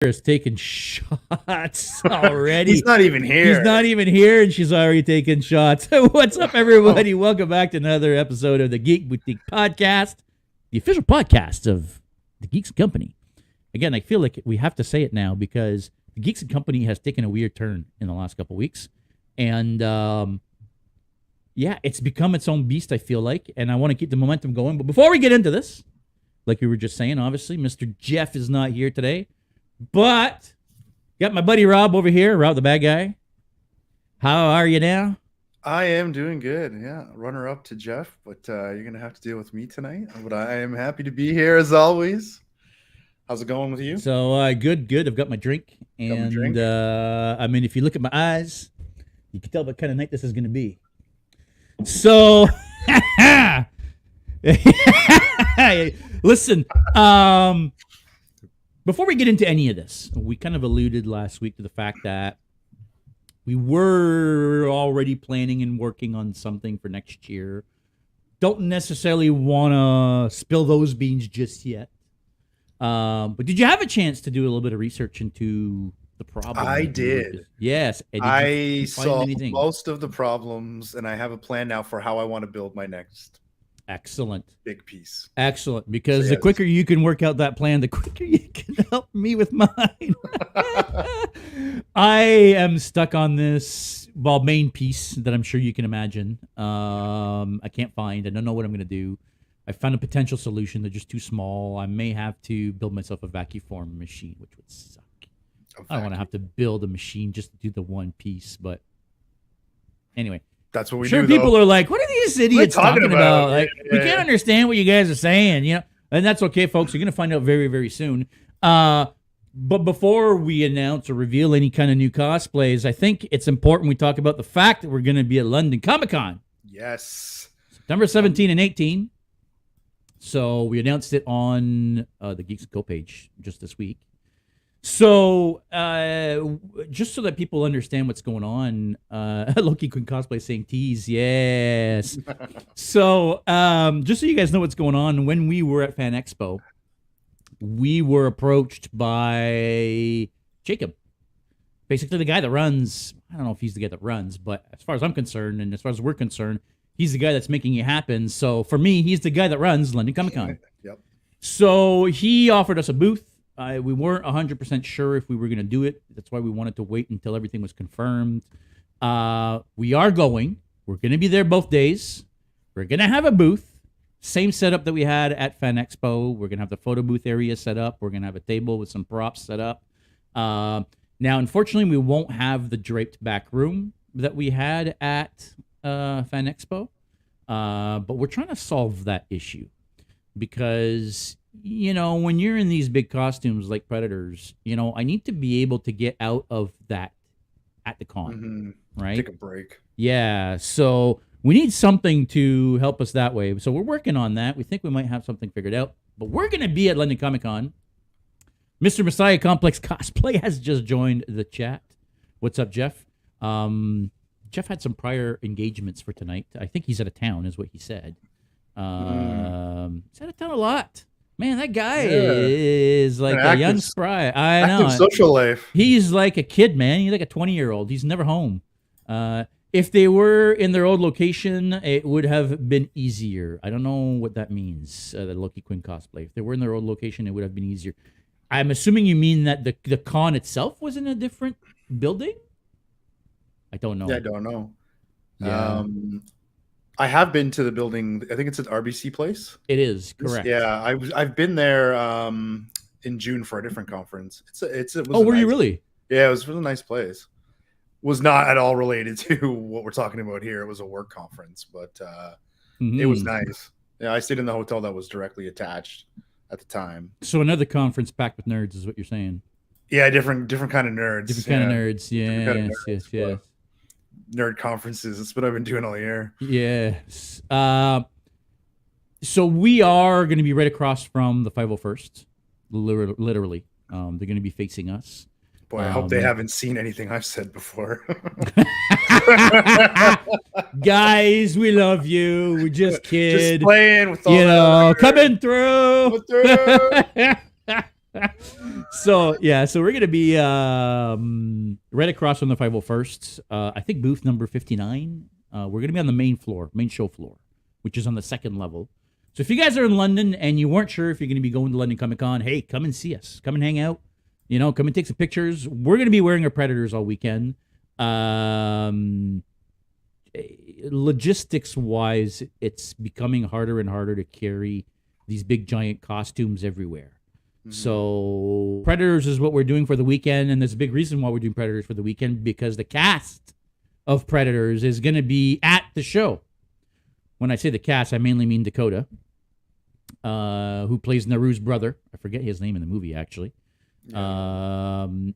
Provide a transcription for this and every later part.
is taking shots already. He's not even here. He's not even here, and she's already taking shots. What's up, everybody? Welcome back to another episode of the Geek Boutique podcast, the official podcast of the Geeks and Company. Again, I feel like we have to say it now because the Geeks and Company has taken a weird turn in the last couple of weeks. And, it's become its own beast, I feel like, and I want to keep the momentum going. But before we get into this, like we were just saying, obviously, Mr. Jeff is not here today. But got my buddy Rob over here, Rob the bad guy. How are you now? I am doing good. Yeah, runner up to Jeff, but you're gonna have to deal with me tonight. But I am happy to be here as always. How's it going with you? So good. I've got my drink, and I mean, if you look at my eyes, you can tell what kind of night this is gonna be. So, listen. Before we get into any of this, we kind of alluded last week to the fact that we were already planning and working on something for next year. Don't necessarily want to spill those beans just yet. But did you have a chance to do a little bit of research into the problem? I did. Yes. I saw most of the problems, and I have a plan now for how I want to build my next excellent big piece. Excellent, because the quicker you can work out that plan, the quicker you can help me with mine. I am stuck on this main piece that I'm sure you can imagine. I can't find. I don't know what I'm going to do. I found a potential solution. They're just too small. I may have to build myself a vacuum form machine, which would suck. I don't want to have to build a machine just to do the one piece, but anyway. That's what we do. People are like, "What are these idiots talking about?" Like, we can't understand what you guys are saying, you know. And that's okay, folks. You're gonna find out very, very soon. But before we announce or reveal any kind of new cosplays, I think it's important we talk about the fact that we're gonna be at London Comic Con. Yes, September 17 and 18. So we announced it on the Geeks and Co page just this week. So, just so that people understand what's going on, Loki Quinn Cosplay saying tease, yes. So, just so you guys know what's going on, when we were at Fan Expo, we were approached by Jacob, basically the guy that runs. I don't know if he's the guy that runs, but as far as I'm concerned, and as far as we're concerned, he's the guy that's making it happen. So for me, he's the guy that runs London Comic Con. Yep. So he offered us a booth. We weren't 100% sure if we were going to do it. That's why we wanted to wait until everything was confirmed. We are going. We're going to be there both days. We're going to have a booth. Same setup that we had at Fan Expo. We're going to have the photo booth area set up. We're going to have a table with some props set up. Now, unfortunately, we won't have the draped back room that we had at Fan Expo. But we're trying to solve that issue because, you know, when you're in these big costumes like Predators, you know, I need to be able to get out of that at the con, right? Take a break. Yeah, so we need something to help us that way. So we're working on that. We think we might have something figured out. But we're going to be at London Comic Con. Mr. Messiah Complex Cosplay has just joined the chat. What's up, Jeff? Jeff had some prior engagements for tonight. I think he's out of town, is what he said. He's out of town a lot. Man, that guy is like a young spry. I know. Active social life. He's like a kid, man. He's like a 20-year-old. He's never home. If they were in their old location, it would have been easier. I don't know what that means, the Loki Quinn cosplay. If they were in their old location, it would have been easier. I'm assuming you mean that the con itself was in a different building? I don't know. Yeah, I don't know. Yeah. I have been to the building. I think it's at RBC Place. It is, correct. Yeah, I've been there in June for a different conference. Were you really? Yeah, it was a nice place. Was not at all related to what we're talking about here. It was a work conference, but it was nice. Yeah, I stayed in the hotel that was directly attached at the time. So another conference packed with nerds is what you're saying. Yeah, different kind of nerds. Different kind of nerds. Yes. Nerd conferences. That's what I've been doing all year. Yes. So we are going to be right across from the 501st, literally. They're going to be facing us. Boy, I hope they haven't seen anything I've said before. Guys, we love you. We're just kids. Just playing with all coming through. So we're gonna be right across from the 501st. I think booth number 59. We're gonna be on the main show floor, which is on the second level. So if you guys are in London and you weren't sure if you're gonna be going to London Comic Con, hey, come and see us. Come and hang out. Come and take some pictures. We're gonna be wearing our Predators all weekend. Logistics wise, it's becoming harder and harder to carry these big giant costumes everywhere. So Predators is what we're doing for the weekend, and there's a big reason why we're doing Predators for the weekend, because the cast of Predators is going to be at the show. When I say the cast, I mainly mean Dakota, who plays Naru's brother. I forget his name in the movie, actually. And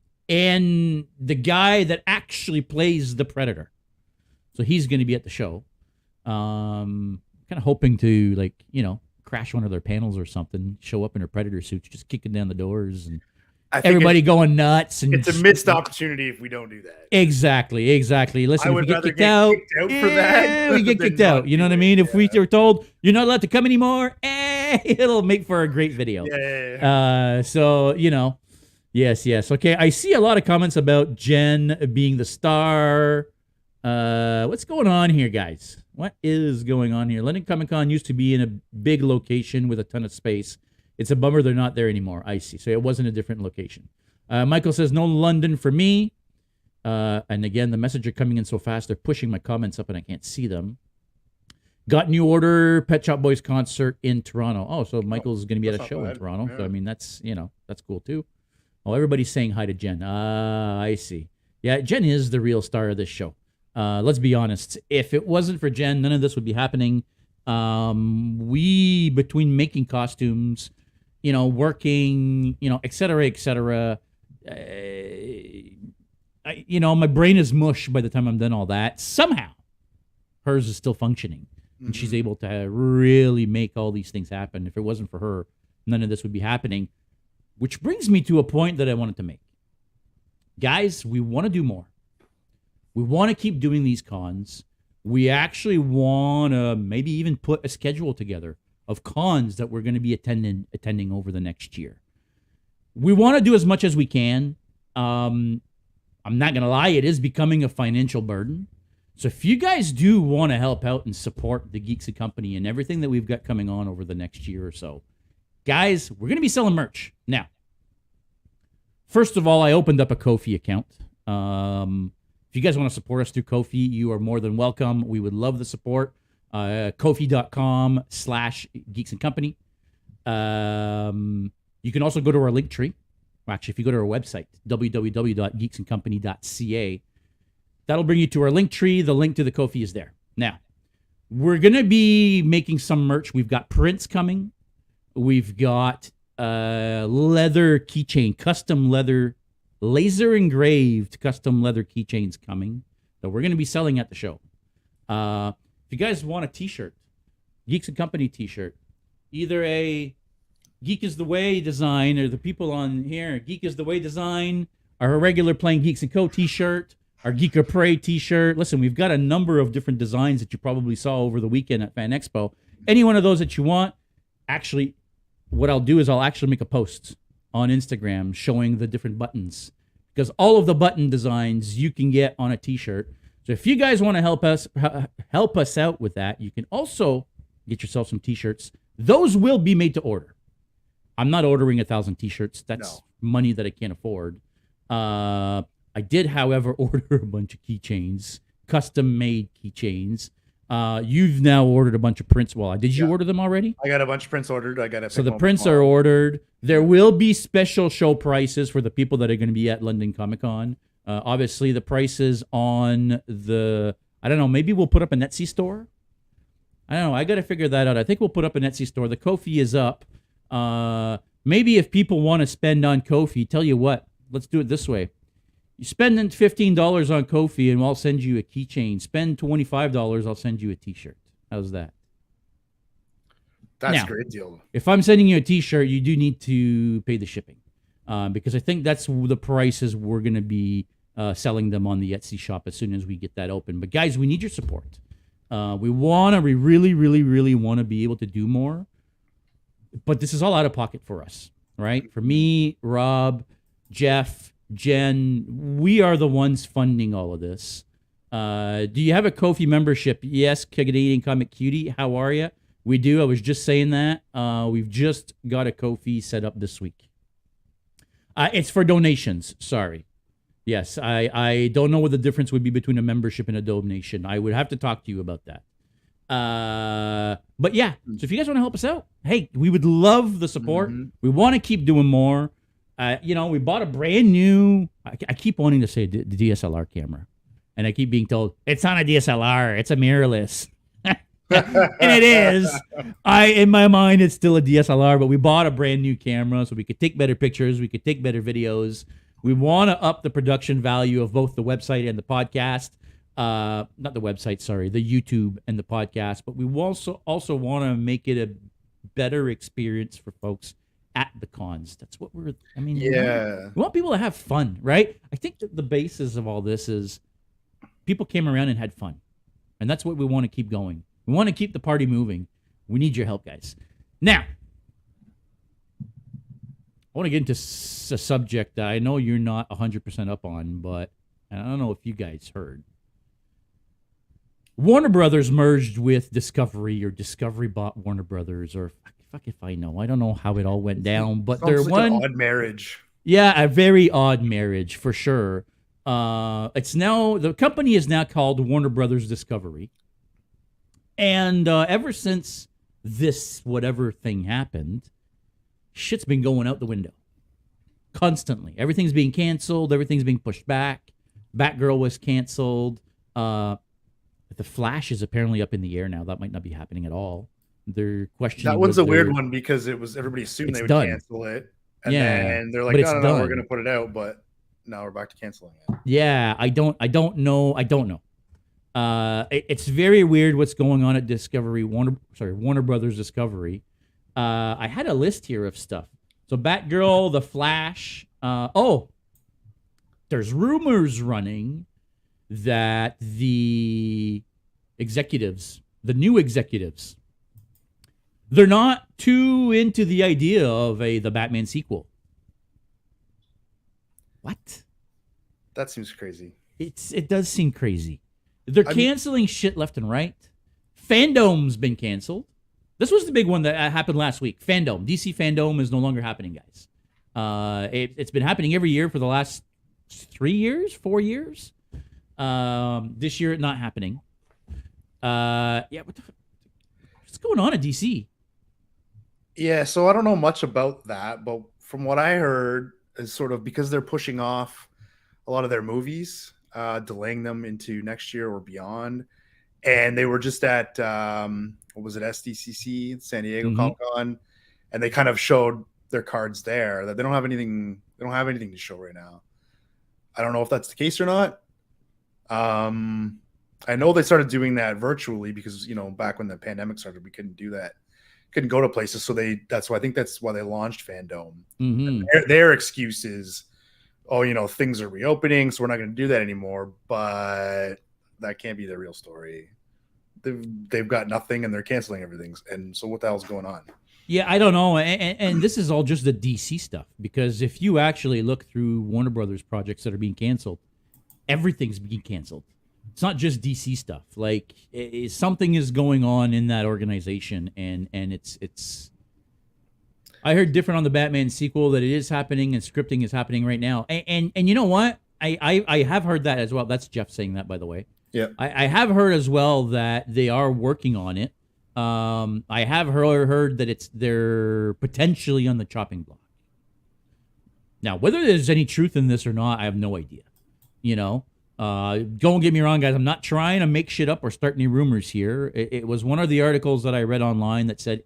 the guy that actually plays the Predator. So he's going to be at the show. Kind of hoping to, crash one of their panels or something, show up in her Predator suits, just kicking down the doors, and everybody going nuts. And it's a missed opportunity if we don't do that. Exactly. Listen, if we get kicked out for that, we get kicked out. You know what I mean? If we were told you're not allowed to come anymore, it'll make for a great video. So yes. Okay, I see a lot of comments about Jen being the star. What's going on here, guys? What is going on here? London Comic Con used to be in a big location with a ton of space. It's a bummer they're not there anymore. I see. So it wasn't a different location. Michael says, no London for me. And again, the messages are coming in so fast, they're pushing my comments up and I can't see them. Got new order, Pet Shop Boys concert in Toronto. Oh, so Michael's going to be at a show in Toronto. Yeah. So, I mean, that's cool too. Oh, everybody's saying hi to Jen. I see. Yeah, Jen is the real star of this show. Let's be honest. If it wasn't for Jen, none of this would be happening. We, between making costumes, working, et cetera, my brain is mush by the time I'm done all that. Somehow, hers is still functioning. And she's able to really make all these things happen. If it wasn't for her, none of this would be happening. Which brings me to a point that I wanted to make. Guys, we want to do more. We want to keep doing these cons. We actually want to maybe even put a schedule together of cons that we're going to be attending over the next year. We want to do as much as we can. I'm not going to lie, it is becoming a financial burden. So if you guys do want to help out and support the Geeks and Company and everything that we've got coming on over the next year or so, guys, we're going to be selling merch. Now, first of all, I opened up a Ko-fi account. If you guys want to support us through Ko-fi, you are more than welcome. We would love the support. Ko-fi.com/Geeks and Company. You can also go to our link tree. Actually, if you go to our website, www.geeksandcompany.ca, that'll bring you to our link tree. The link to the Ko-fi is there. Now, we're going to be making some merch. We've got prints coming. We've got leather keychain, custom leather, laser engraved custom leather keychains coming that we're going to be selling at the show. If you guys want a t-shirt, Geeks and Company t-shirt, either a Geek is the Way design, or the people on here, Geek is the Way design, or a regular plain Geeks and Co t-shirt, our Geek or Pray t-shirt. Listen, we've got a number of different designs that you probably saw over the weekend at Fan Expo. Any one of those that you want, actually, what I'll do is I'll actually make a post on Instagram showing the different buttons, because all of the button designs you can get on a t-shirt. So if you guys want to help us out with that, you can also get yourself some t-shirts. Those will be made to order. I'm not ordering 1,000 t-shirts. That's money that I can't afford. I did, however, order a bunch of keychains, custom-made keychains. You've now ordered a bunch of prints. Well, did you order them already? I got a bunch of prints ordered. So the prints are ordered. There will be special show prices for the people that are going to be at London Comic Con. Obviously, the prices on the, I don't know, maybe we'll put up a Etsy store. I don't know. I got to figure that out. I think we'll put up an Etsy store. The Ko-fi is up. Maybe if people want to spend on Ko-fi, tell you what, let's do it this way. You spend $15 on Ko-fi and I'll send you a keychain. Spend $25, I'll send you a t-shirt. How's that? That's a great deal. If I'm sending you a t-shirt, you do need to pay the shipping. Because I think that's the prices we're going to be selling them on the Etsy shop as soon as we get that open. But guys, we need your support. We really, really, really want to be able to do more. But this is all out of pocket for us. right? For me, Rob, Jeff, Jen, we are the ones funding all of this. Do you have a Ko-fi membership? Yes, Canadian Comic Cutie. How are you? We do. I was just saying that. We've just got a Ko-fi set up this week. It's for donations. Sorry. Yes, I don't know what the difference would be between a membership and a donation. I would have to talk to you about that. But yeah, so if you guys want to help us out, hey, we would love the support. We want to keep doing more. We bought a brand new, I keep wanting to say the DSLR camera. And I keep being told, it's not a DSLR, it's a mirrorless. And it is. In my mind, it's still a DSLR, but we bought a brand new camera so we could take better pictures, we could take better videos. We want to up the production value of both the website and the podcast. Not the website, sorry, the YouTube and the podcast. But we also want to make it a better experience for folks at the cons. That's what we want people to have fun, right? I think that the basis of all this is people came around and had fun. And that's what we want to keep going. We want to keep the party moving. We need your help, guys. Now, I want to get into a subject that I know you're not 100% up on, but I don't know if you guys heard. Warner Brothers merged with Discovery, or Discovery bought Warner Brothers, or fuck if I know. I don't know how it all went down, but they're an odd marriage. Yeah, a very odd marriage for sure. It's now, the company is now called Warner Brothers Discovery. And ever since this whatever thing happened, shit's been going out the window constantly. Everything's being canceled. Everything's being pushed back. Batgirl was canceled. The Flash is apparently up in the air now. That might not be happening at all. They're questioning. That one's a weird one because it was everybody assumed they would cancel it, and then they're like, no, we're going to put it out, but now we're back to canceling it. Yeah, I don't know. It's very weird what's going on at Warner Brothers Discovery. I had a list here of stuff. So Batgirl, The Flash. There's rumors running that the new executives, they're not too into the idea of the Batman sequel. What? That seems crazy. It does seem crazy. They're canceling shit left and right. Fandom's been canceled. This was the big one that happened last week. Fandom. DC Fandom is no longer happening, guys. It's been happening every year for the last 4 years. This year, not happening. What's going on at DC? Yeah, so I don't know much about that, but from what I heard, is sort of because they're pushing off a lot of their movies, delaying them into next year or beyond. And they were just at what was it, SDCC, San Diego Comic-Con, and they kind of showed their cards there that they don't have anything to show right now. I don't know if that's the case or not. I know they started doing that virtually because, back when the pandemic started, we couldn't do that. Couldn't go to places. So I think that's why they launched Fandom. Their excuse is, things are reopening, so we're not going to do that anymore. But that can't be the real story. They've got nothing and they're canceling everything. And so what the hell's going on? Yeah, I don't know. And this is all just the DC stuff, because if you actually look through Warner Brothers projects that are being canceled, everything's being canceled. It's not just DC stuff. Like something is going on in that organization, and it's. I heard different on the Batman sequel that it is happening and scripting is happening right now. And you know what? I have heard that as well. That's Jeff saying that, by the way. Yeah. I have heard as well that they are working on it. I have heard that they're potentially on the chopping block. Now, whether there's any truth in this or not, I have no idea. Don't get me wrong, guys. I'm not trying to make shit up or start any rumors here. It was one of the articles that I read online that said,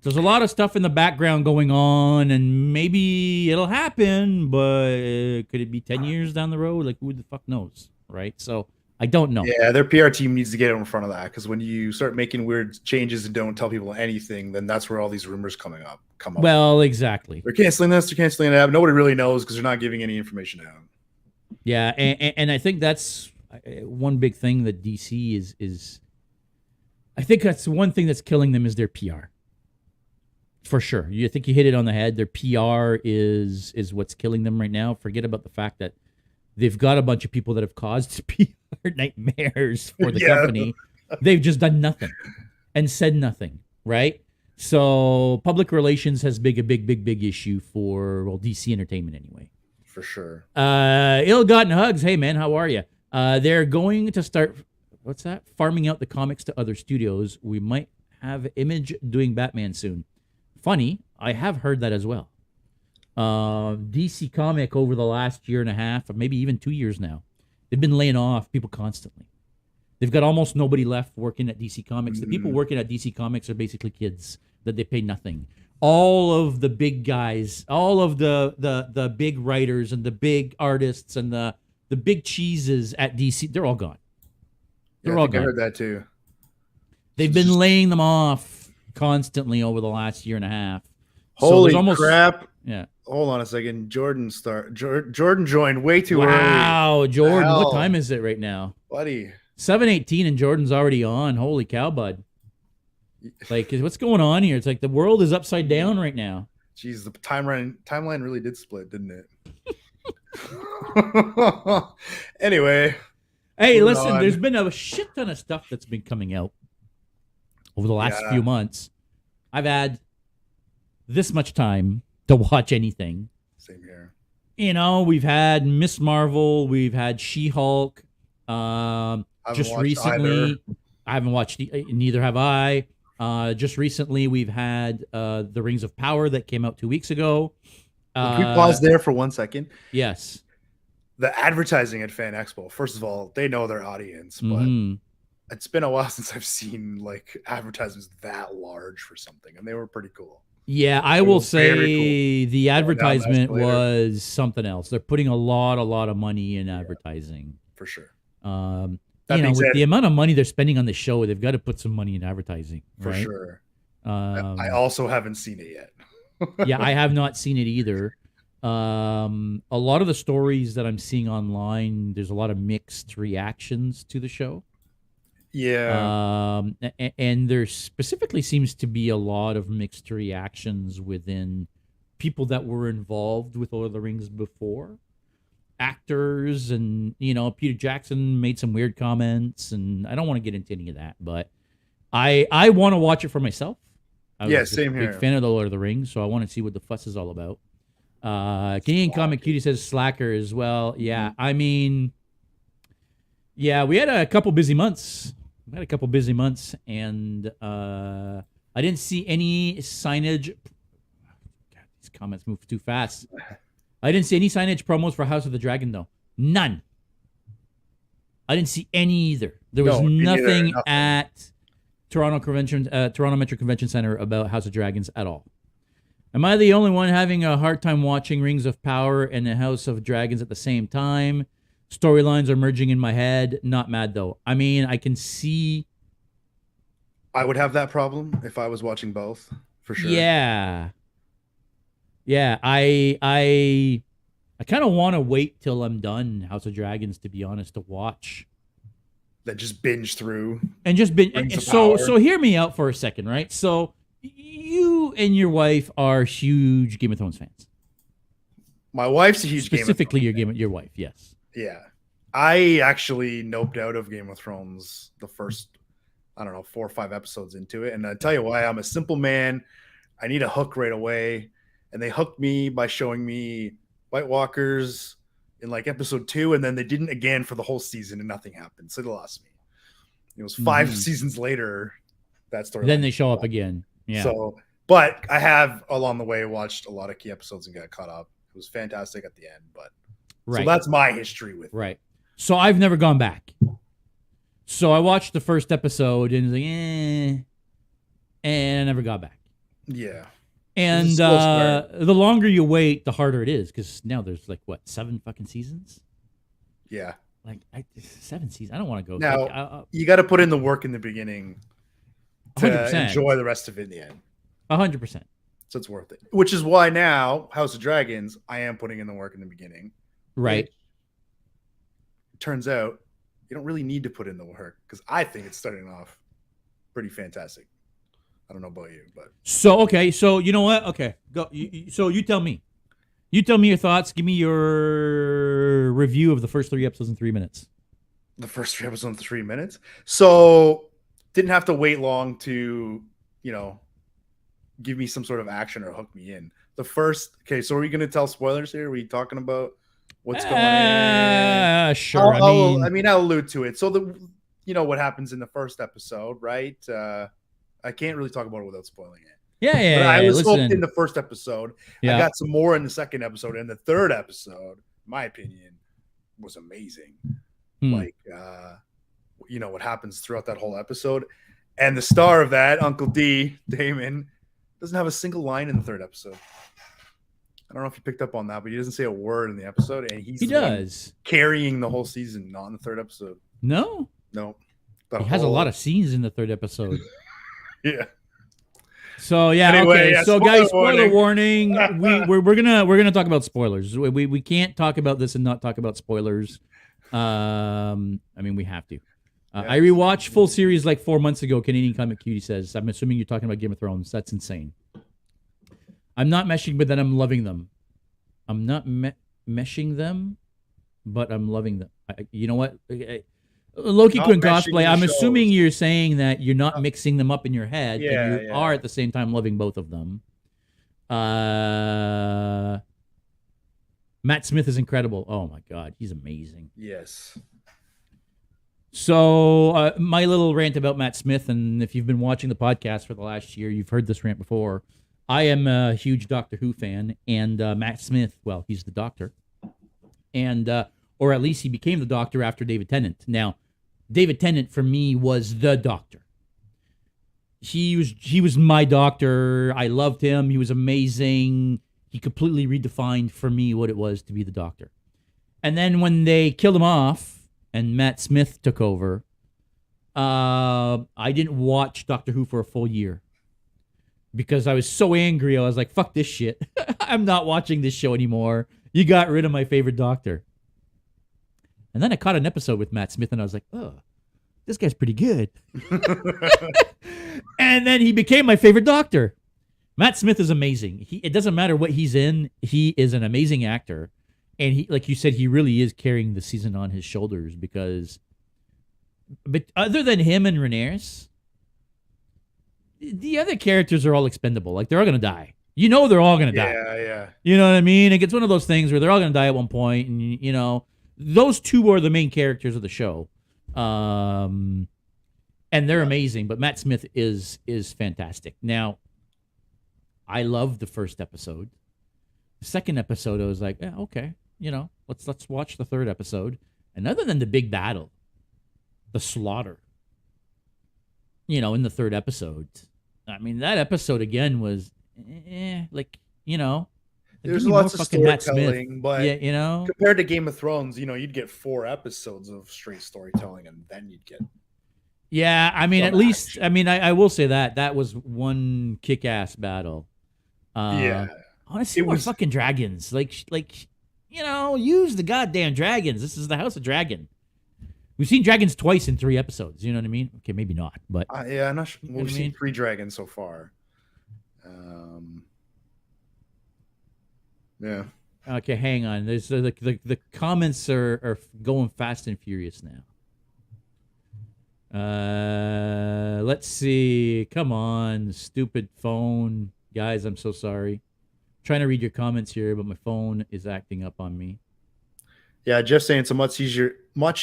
there's a lot of stuff in the background going on, and maybe it'll happen, but could it be 10 years down the road? Like, who the fuck knows, right? So I don't know. Yeah, their PR team needs to get in front of that, because when you start making weird changes and don't tell people anything, then that's where all these rumors come up. Well, exactly. They're canceling this, they're canceling that. Nobody really knows because they're not giving any information out. Yeah, and I think that's one big thing that DC is. I think that's one thing that's killing them is their PR. For sure. You think you hit it on the head. Their PR is what's killing them right now. Forget about the fact that they've got a bunch of people that have caused PR nightmares for the company. They've just done nothing and said nothing, right? So public relations has a big issue for DC Entertainment anyway. For sure. Ill-gotten hugs. Hey man, how are you? They're going to start farming out the comics to other studios. We might have Image doing Batman soon. Funny, I have heard that as well. DC Comic over the last year and a half, or maybe even 2 years now, they've been laying off people constantly. They've got almost nobody left working at DC Comics. The people working at DC Comics are basically kids that they pay nothing. All of the big guys, all of the big writers and the big artists and the big cheeses at DC, they're all gone. They're all gone. I heard that too. They've been laying them off constantly over the last year and a half. Holy crap. Yeah. Hold on a second. Jordan joined way too early. Wow, Jordan. What time is it right now? Buddy. 7:18 and Jordan's already on. Holy cow, bud. Like, what's going on here? It's like the world is upside down right now. Jeez, the timeline really did split, didn't it? Anyway. Hey, listen, there's been a shit ton of stuff that's been coming out over the last few months. I've had this much time to watch anything. Same here. You know, we've had Miss Marvel, we've had She-Hulk. Just recently, either. I haven't watched. Neither have I. Just recently, we've had the Rings of Power that came out 2 weeks ago. Can we pause there for 1 second? Yes. The advertising at Fan Expo. First of all, they know their audience, but it's been a while since I've seen like advertisements that large for something, and they were pretty cool. Yeah, I will say the advertisement was something else. They're putting a lot of money in advertising. For sure. With the amount of money they're spending on the show, they've got to put some money in advertising. For right? sure. I also haven't seen it yet. Yeah, I have not seen it either. A lot of the stories that I'm seeing online, there's a lot of mixed reactions to the show. Yeah. And there specifically seems to be a lot of mixed reactions within people that were involved with Lord of the Rings before. Actors and, Peter Jackson made some weird comments, and I don't want to get into any of that, but I want to watch it for myself. I was same here. Big fan of the Lord of the Rings, so I want to see what the fuss is all about. Canadian Comic Cutie says Slacker as well. Yeah, I mean, we had a couple busy months. And I didn't see any signage. God, these comments move too fast. I didn't see any signage promos for House of the Dragon, though. None. I didn't see any either. There was nothing at Toronto Metro Convention Center about House of Dragons at all. Am I the only one having a hard time watching Rings of Power and the House of Dragons at the same time? Storylines are merging in my head. Not mad, though. I mean, I can see... I would have that problem if I was watching both, for sure. Yeah. Yeah, I kind of want to wait till I'm done House of Dragons, to be honest, to watch. That just binge through. And just binge. So hear me out for a second, right? So you and your wife are huge Game of Thrones fans. My wife's a huge Game of Thrones fan. Your wife, yes. Yeah. I actually noped out of Game of Thrones the first, 4 or 5 episodes into it. And I tell you why, I'm a simple man. I need a hook right away. And they hooked me by showing me White Walkers in like episode 2, and then they didn't again for the whole season, and nothing happened. So they lost me. It was 5 seasons later that story. Then they show up again. Yeah. So, but I have along the way watched a lot of key episodes and got caught up. It was fantastic at the end, but so that's my history with it. Right. So I've never gone back. So I watched the first episode and was like, and I never got back. Yeah. And the longer you wait, the harder it is, because now there's like 7 fucking seasons. Yeah, like 7 seasons. I don't want to go. Now you got to put in the work in the beginning to 100%. Enjoy the rest of it in the end. 100%. So it's worth it. Which is why now House of Dragons, I am putting in the work in the beginning. Right. It turns out you don't really need to put in the work, because I think it's starting off pretty fantastic. I don't know about you, but So okay, so you know what? Okay, go. So you tell me. You tell me your thoughts. Give me your review of the first 3 episodes in 3 minutes. the first 3 episodes in 3 minutes. So didn't have to wait long to, give me some sort of action or hook me in. The first, okay, so are we going to tell spoilers here? Are we talking about what's going in? Sure. I'll allude to it. So what happens in the first episode, right? I can't really talk about it without spoiling it. Yeah. But I was listen. hooked in the first episode. Yeah. I got some more in the second episode, and the third episode, in my opinion, was amazing. Like, what happens throughout that whole episode, and the star of that, Uncle D, Damon, doesn't have a single line in the third episode. I don't know if you picked up on that, but he doesn't say a word in the episode, and he does carrying the whole season, not in the third episode. No. He has a lot of scenes in the third episode. Yeah. So anyway, okay. So guys, spoiler warning. we're gonna talk about spoilers. We can't talk about this and not talk about spoilers. We have to. I rewatched full series like 4 months ago. Canadian Comic Cutie says. I'm assuming you're talking about Game of Thrones. That's insane. I'm not meshing, but then I'm loving them. I'm not meshing them, but I'm loving them. You know what? Loki couldn't cosplay. I'm assuming you're saying that you're not mixing them up in your head, and you are at the same time loving both of them. Matt Smith is incredible. Oh my God, he's amazing. Yes. So my little rant about Matt Smith, and if you've been watching the podcast for the last year, you've heard this rant before. I am a huge Doctor Who fan, and Matt Smith, well, he's the Doctor, and or at least he became the Doctor after David Tennant. Now, David Tennant for me was the Doctor. He was my Doctor. I loved him. He was amazing. He completely redefined for me what it was to be the Doctor. And then when they killed him off and Matt Smith took over, I didn't watch Doctor Who for a full year because I was so angry. I was like, fuck this shit. I'm not watching this show anymore. You got rid of my favorite Doctor. And then I caught an episode with Matt Smith and I was like, oh, this guy's pretty good. And then he became my favorite Doctor. Matt Smith is amazing. It doesn't matter what he's in. He is an amazing actor. And he, like you said, he really is carrying the season on his shoulders but other than him and Rhaenyra, the other characters are all expendable. Like, they're all going to die. You know they're all going to die. Yeah. You know what I mean? Like, it's one of those things where they're all going to die at one point, and, those two are the main characters of the show. And they're amazing, but Matt Smith is fantastic. Now, I loved the first episode. The second episode, I was like, yeah, okay, let's watch the third episode. And other than the big battle, the slaughter, in the third episode, I mean, that episode again was, There's lots of storytelling, but compared to Game of Thrones, you'd get 4 episodes of straight storytelling, and then you'd get. Yeah, I mean, at least, I will say that was one kick-ass battle. I want to see more fucking dragons. Use the goddamn dragons. This is the House of Dragon. We've seen dragons twice in 3 episodes. You know what I mean? Okay, maybe not, but I'm not sure. We've seen 3 dragons so far. Yeah. Okay, hang on. There's the comments are going fast and furious now. Let's see. Come on, stupid phone. Guys, I'm so sorry. I'm trying to read your comments here, but my phone is acting up on me. Yeah, Jeff's saying it's a much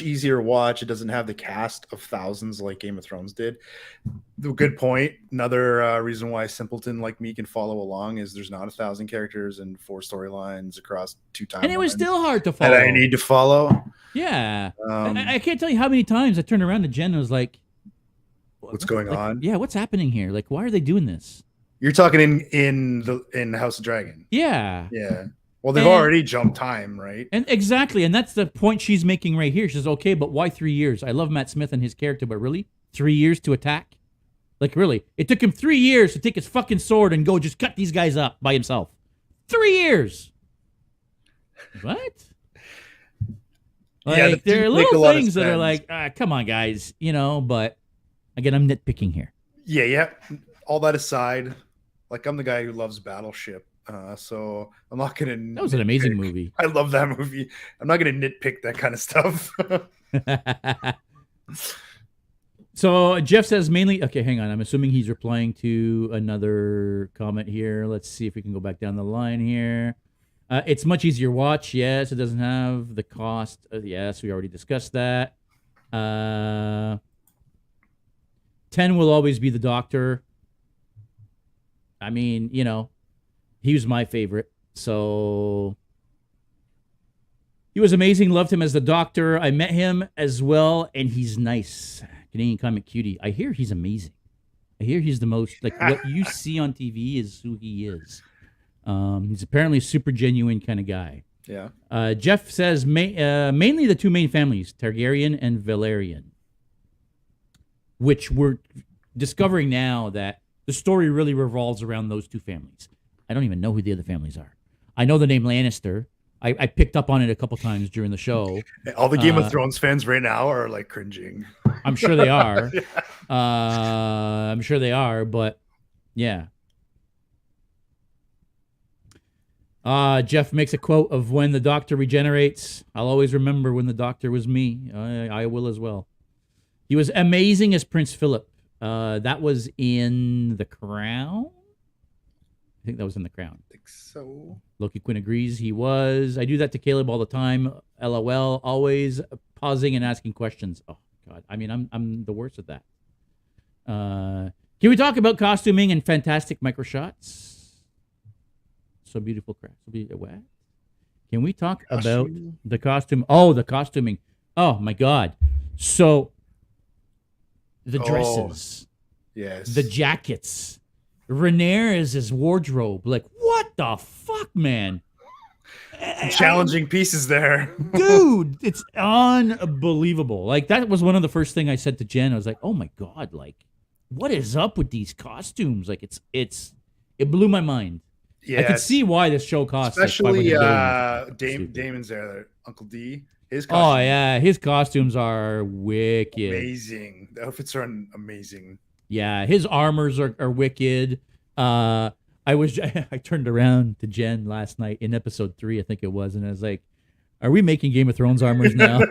easier watch. It doesn't have the cast of thousands like Game of Thrones did. Good point. Another reason why a simpleton like me can follow along is there's not 1,000 characters and 4 storylines across 2 timelines. And it was still hard to follow. And I need to follow. Yeah. I can't tell you how many times I turned around to Jen and was like, what's going on? Yeah, what's happening here? Like, why are they doing this? You're talking in House of Dragon. Yeah. Yeah. Well, they've already jumped time, right? And exactly, and that's the point she's making right here. She says, okay, but why 3 years? I love Matt Smith and his character, but really? 3 years to attack? Like, really? It took him 3 years to take his fucking sword and go just cut these guys up by himself. 3 years! What? Like, there are little things that are like, come on, guys, but again, I'm nitpicking here. Yeah. all that aside, like I'm the guy who loves Battleship, so I'm not gonna. That was an amazing nitpick. movie. I love that movie. I'm not gonna nitpick that kind of stuff. So Jeff says mainly. Okay, hang on. I'm assuming he's replying to another comment here. Let's see if we can go back down the line here. It's much easier watch. Yes, it doesn't have the cost. Yes, we already discussed that. 10 will always be the Doctor. I mean, he was my favorite. So he was amazing. Loved him as the Doctor. I met him as well, and he's nice. Canadian comic cutie. I hear he's amazing. I hear he's the most, like, what you see on TV is who he is. He's apparently a super genuine kind of guy. Yeah. Jeff says mainly the two main families, Targaryen and Valerian, which we're discovering now that the story really revolves around those two families. I don't even know who the other families are. I know the name Lannister. I picked up on it a couple times during the show. All the Game of Thrones fans right now are like cringing. I'm sure they are. Yeah. I'm sure they are, but yeah. Jeff makes a quote of when the Doctor regenerates. I'll always remember when the Doctor was me. I will as well. He was amazing as Prince Philip. That was in The Crown. I think that was in The Crown. I think so. Loki Quinn agrees he was. I do that to Caleb all the time. LOL. Always pausing and asking questions. Oh God. I mean, I'm the worst at that. Can we talk about costuming and fantastic micro shots? So beautiful crap. What? Can we talk about the costume? Oh, the costuming. Oh my God. So the dresses. Yes. The jackets. Rhaenyra's wardrobe. Like, what the fuck, man? Challenging pieces there. Dude, it's unbelievable. Like, that was one of the first things I said to Jen. I was like, oh my God, like, what is up with these costumes? Like, it blew my mind. Yes. I could see why this show costs especially like Damon's there, Uncle D. His costumes. Oh yeah, his costumes are wicked. Amazing. The outfits are amazing. Yeah, his armors are wicked. I turned around to Jen last night in episode 3, I think it was, and I was like, "Are we making Game of Thrones armors now?"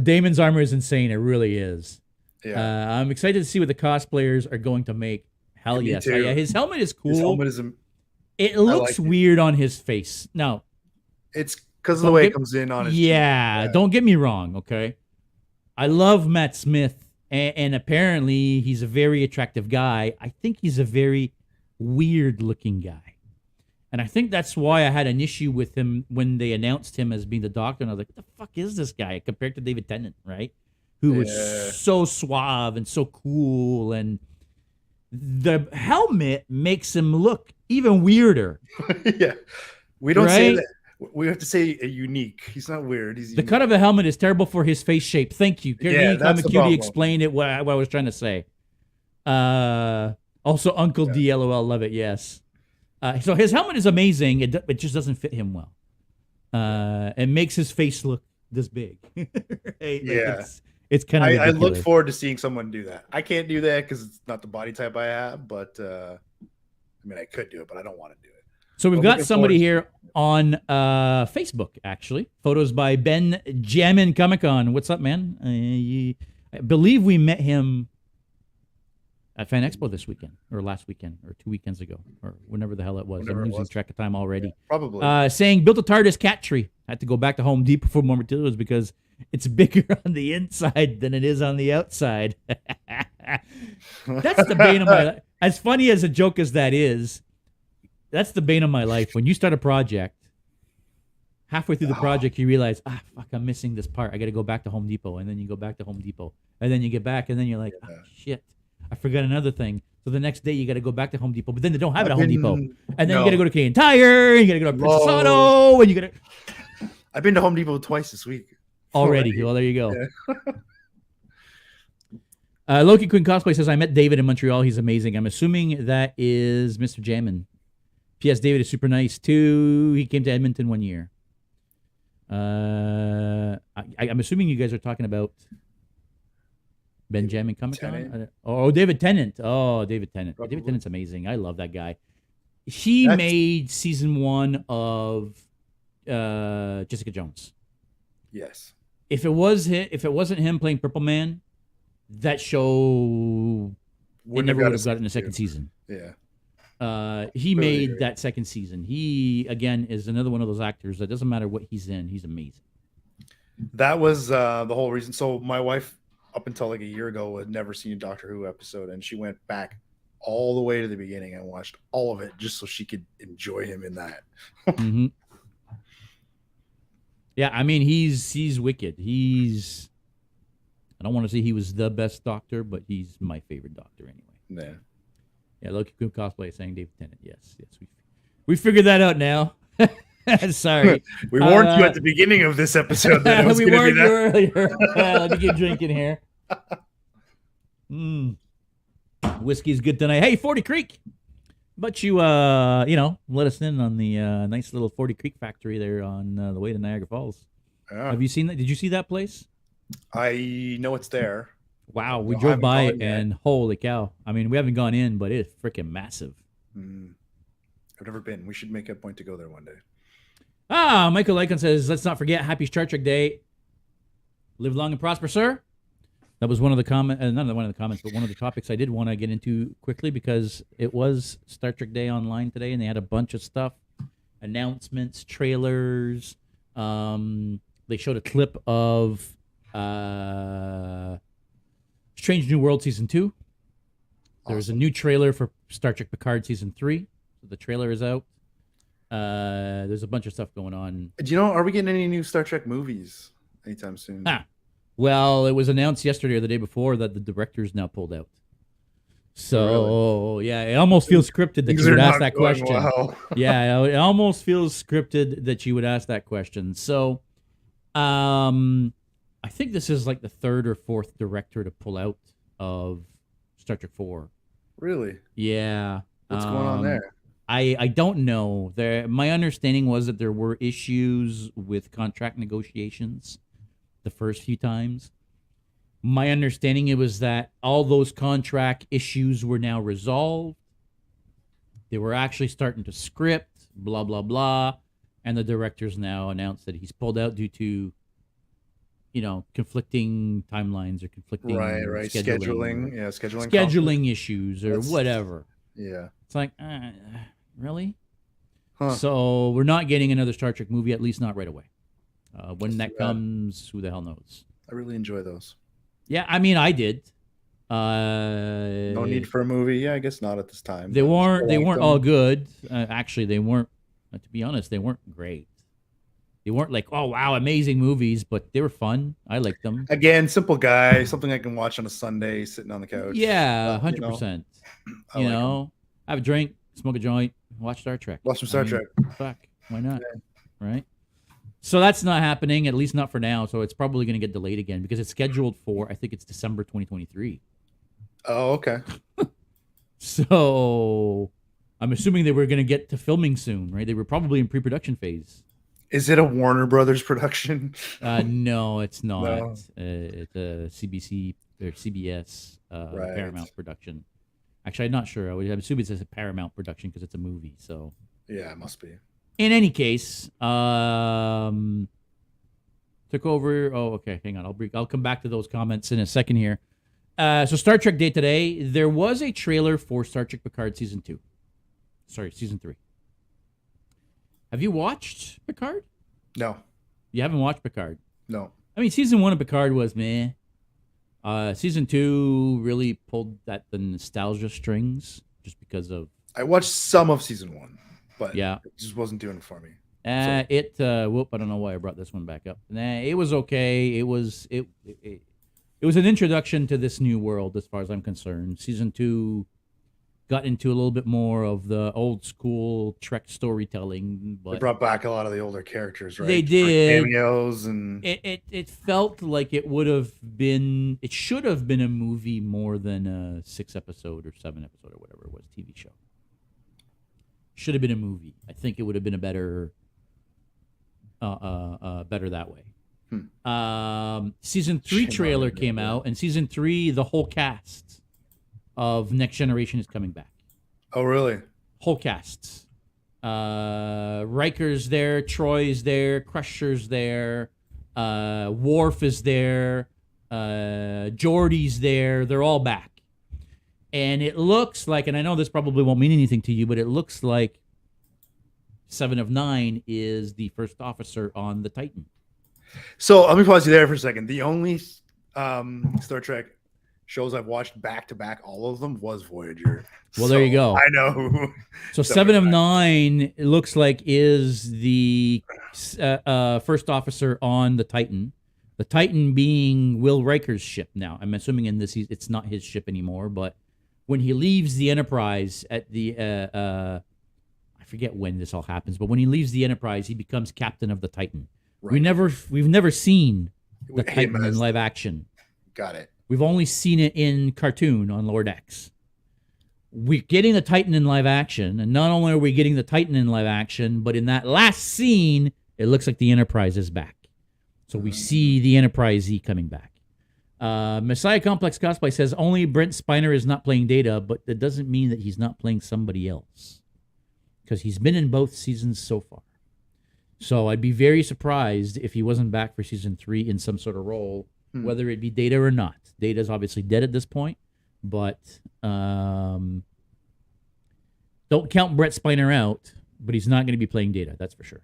Damon's armor is insane. It really is. Yeah. I'm excited to see what the cosplayers are going to make. Hell yes. Yeah, his helmet is cool. His helmet is. It looks weird on his face. No, it's because of the way it comes in on his. Yeah, don't get me wrong. Okay, I love Matt Smith. And apparently, he's a very attractive guy. I think he's a very weird-looking guy. And I think that's why I had an issue with him when they announced him as being the Doctor. And I was like, what the fuck is this guy compared to David Tennant, right? Who was so suave and so cool. And the helmet makes him look even weirder. Yeah. We don't say that. We have to say unique. He's not weird. He's the cut of the helmet is terrible for his face shape. Thank you. Cutie explained it. What I was trying to say. Also, Uncle D. LOL. Love it. Yes. So his helmet is amazing. It just doesn't fit him well. It makes his face look this big. Right? Yeah. It's kind of. I look forward to seeing someone do that. I can't do that because it's not the body type I have. But I mean, I could do it, but I don't want to do it. So we've got somebody here on Facebook, actually. Photos by Ben Jammin Comic Con. What's up, man? I believe we met him at Fan Expo this weekend, or last weekend, or 2 weekends ago, or whenever the hell it was. I'm losing track of time already. Yeah, probably. Saying, built a TARDIS cat tree. Had to go back to Home Depot for more materials because it's bigger on the inside than it is on the outside. That's the bane of my life. As funny as a joke as that is, that's the bane of my life. When you start a project, halfway through the project, you realize, fuck, I'm missing this part. I got to go back to Home Depot. And then you go back to Home Depot. And then you get back, and then you're like, shit, I forgot another thing. So the next day, you got to go back to Home Depot. But then they don't have it at Home Depot. And then you got to go to Canadian Tire, and you got to go to Princess Auto, and you got to... I've been to Home Depot twice this week. Already. Well, there you go. Yeah. Loki Quinn Cosplay says, I met David in Montreal. He's amazing. I'm assuming that is Mr. Jammin. P.S. David is super nice, too. He came to Edmonton one year. I'm assuming you guys are talking about Benjamin Comic Tennant? Con. Oh, David Tennant. Oh, David Tennant. Probably. David Tennant's amazing. I love that guy. He That's- made season 1 of Jessica Jones. Yes. If it wasn't him playing Purple Man, that show never would have gotten a second season. Yeah. He made that second season. He again is another one of those actors that doesn't matter what he's in, he's amazing. That was the whole reason. So my wife, up until like a year ago, had never seen a Doctor Who episode, and she went back all the way to the beginning and watched all of it just so she could enjoy him in that. Mm-hmm. Yeah, I mean he's wicked. I don't want to say he was the best Doctor, but he's my favorite Doctor anyway. Yeah. Yeah, Loki Cool Cosplay saying David Tennant. Yes, we figured that out now. Sorry. We warned you at the beginning of this episode that it was we going to warned be you that. earlier. Let me get drinking here. Whiskey's good tonight. Hey, 40 Creek. But you let us in on the nice little 40 Creek factory there on the way to Niagara Falls. Yeah. Have you seen that? Did you see that place? I know it's there. Wow, we No, I drove haven't by gone it yet. and holy cow. I mean, we haven't gone in, but it's freaking massive. I've never been. We should make a point to go there one day. Michael Lycon says, let's not forget Happy Star Trek Day. Live long and prosper, sir. That was one of the not one of the comments, but one of the topics I did want to get into quickly because it was Star Trek Day online today, and they had a bunch of stuff, announcements, trailers. They showed a clip of Strange New World Season 2. There's a new trailer for Star Trek Picard Season 3. So the trailer is out. There's a bunch of stuff going on. Do you know, are we getting any new Star Trek movies anytime soon? Well, it was announced yesterday or the day before that the director's now pulled out. So, yeah, it almost feels scripted that you would ask that question. Well. Yeah, it almost feels scripted that you would ask that question. So, I think this is like the third or fourth director to pull out of Star Trek 4. Really? Yeah. What's going on there? I don't know. My understanding was that there were issues with contract negotiations the first few times. My understanding it was that all those contract issues were now resolved. They were actually starting to script, blah, blah, blah. And the director's now announced that he's pulled out due to, conflicting timelines or conflicting Right. Scheduling. Yeah, scheduling issues or whatever. Yeah. It's like, really? Huh. So we're not getting another Star Trek movie, at least not right away. When that too bad. comes, who the hell knows? I really enjoy those. Yeah, I mean, I did. No need for a movie. Yeah, I guess not at this time. They but weren't. They like weren't them. all good. Actually, they weren't. To be honest, they weren't great. They weren't like, oh wow, amazing movies, but they were fun. I liked them. Again, simple guy, something I can watch on a Sunday, sitting on the couch. Yeah, 100%. I like 'em. Have a drink, smoke a joint, watch Star Trek. Watch some Star Trek. Fuck, why not? Right. So that's not happening, at least not for now. So it's probably going to get delayed again because it's scheduled for, I think it's December 2023. Oh, okay. So I'm assuming they were going to get to filming soon, right? They were probably in pre-production phase. Is it a Warner Brothers production? No, it's not. No. It's a CBC or CBS Right. Paramount production. Actually, I'm not sure. I would assume it's a Paramount production because it's a movie. So Yeah, it must be. in any case, took over. Oh, okay. Hang on. I'll come back to those comments in a second here. So Star Trek Day today, there was a trailer for Star Trek Picard Season 2. Sorry, Season 3. Have you watched Picard? No. You haven't watched Picard? No. I mean, Season 1 of Picard was meh. Season 2 really pulled at the nostalgia strings just because of... I watched some of season 1, but Yeah. it just wasn't doing it for me. I don't know why I brought this one back up. It was okay. It was an introduction to this new world as far as I'm concerned. Season 2 got into a little bit more of the old school Trek storytelling, They but brought back a lot of the older characters, right? They For did. cameos and it felt like it should have been a movie more than a 6-episode or 7-episode or whatever it was, TV show. Should have been a movie. I think it would have been a better that way. Season 3 Shame on trailer it, came yeah. out, and season 3, the whole cast of Next Generation is coming back. Oh, really? Whole cast. Riker's there, Troy's there, Crusher's there, Worf is there, Geordi's there. They're all back. And it looks like, and I know this probably won't mean anything to you, but it looks like 7 of 9 is the first officer on the Titan. So let me pause you there for a second. The only Star Trek shows I've watched back to back, all of them, was Voyager. Well, there you go. I know. So 7 of 9, it looks like, is the first officer on the Titan. The Titan being Will Riker's ship now. I'm assuming in this it's not his ship anymore, but when he leaves the Enterprise at the I forget when this all happens, but when he leaves the Enterprise, he becomes captain of the Titan. Right. We've never seen the Him Titan in as- live action. Got it. We've only seen it in cartoon on Lower Decks. We're getting the Titan in live action, and not only are we getting the Titan in live action, but in that last scene, it looks like the Enterprise is back. So we see the Enterprise Z coming back. Messiah Complex Cosplay says only Brent Spiner is not playing Data, but that doesn't mean that he's not playing somebody else, because he's been in both seasons so far. So I'd be very surprised if he wasn't back for season 3 in some sort of role, whether it be Data or not. Data's obviously dead at this point, but don't count Brett Spiner out, but he's not going to be playing Data, that's for sure.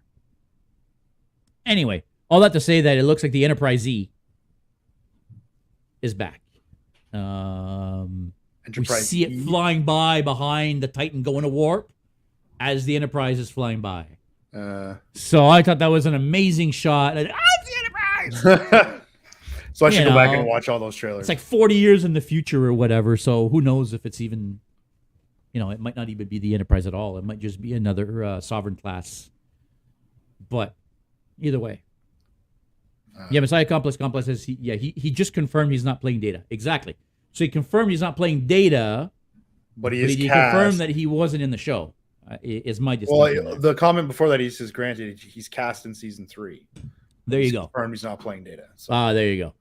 Anyway, all that to say that it looks like the Enterprise Z is back. We Enterprise see it E? flying by behind the Titan going to warp as the Enterprise is flying by. So I thought that was an amazing shot. It's the Enterprise! So I should go back know, and watch all those trailers. It's like 40 years in the future or whatever, so who knows if it's even, it might not even be the Enterprise at all. It might just be another Sovereign class. But either way. Messiah Complex says he just confirmed he's not playing Data. Exactly. So he confirmed he's not playing Data, but he but is he cast. confirmed that he wasn't in the show. Is my distinction. Well, the comment before that, he says, granted, he's cast in season 3. There you He's go. confirmed he's not playing Data. So There you go.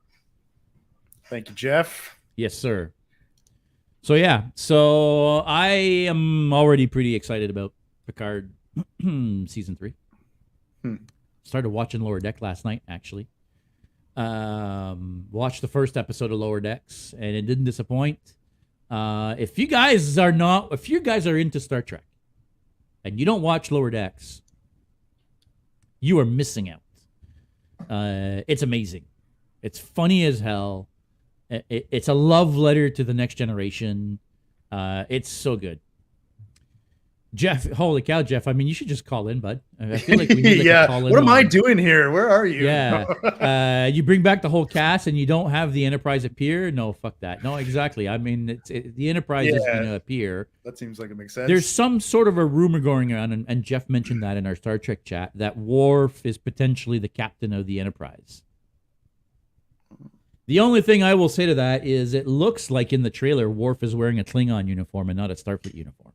thank you, Jeff. Yes, sir. So I am already pretty excited about Picard season 3. Started watching Lower Deck last night, actually. Watched the first episode of Lower Decks, and it didn't disappoint. If you guys are into Star Trek and you don't watch Lower Decks, you are missing out. It's amazing. It's funny as hell. It's a love letter to the next generation. It's so good. Jeff, holy cow, Jeff. I mean, you should just call in, bud. I feel like we need a call in. What am I doing here? Where are you? Yeah. You bring back the whole cast and you don't have the Enterprise appear? No, fuck that. No, exactly. I mean, the Enterprise is going to appear. That seems like it makes sense. There's some sort of a rumor going around, and Jeff mentioned that in our Star Trek chat, that Worf is potentially the captain of the Enterprise. The only thing I will say to that is it looks like in the trailer, Worf is wearing a Klingon uniform and not a Starfleet uniform.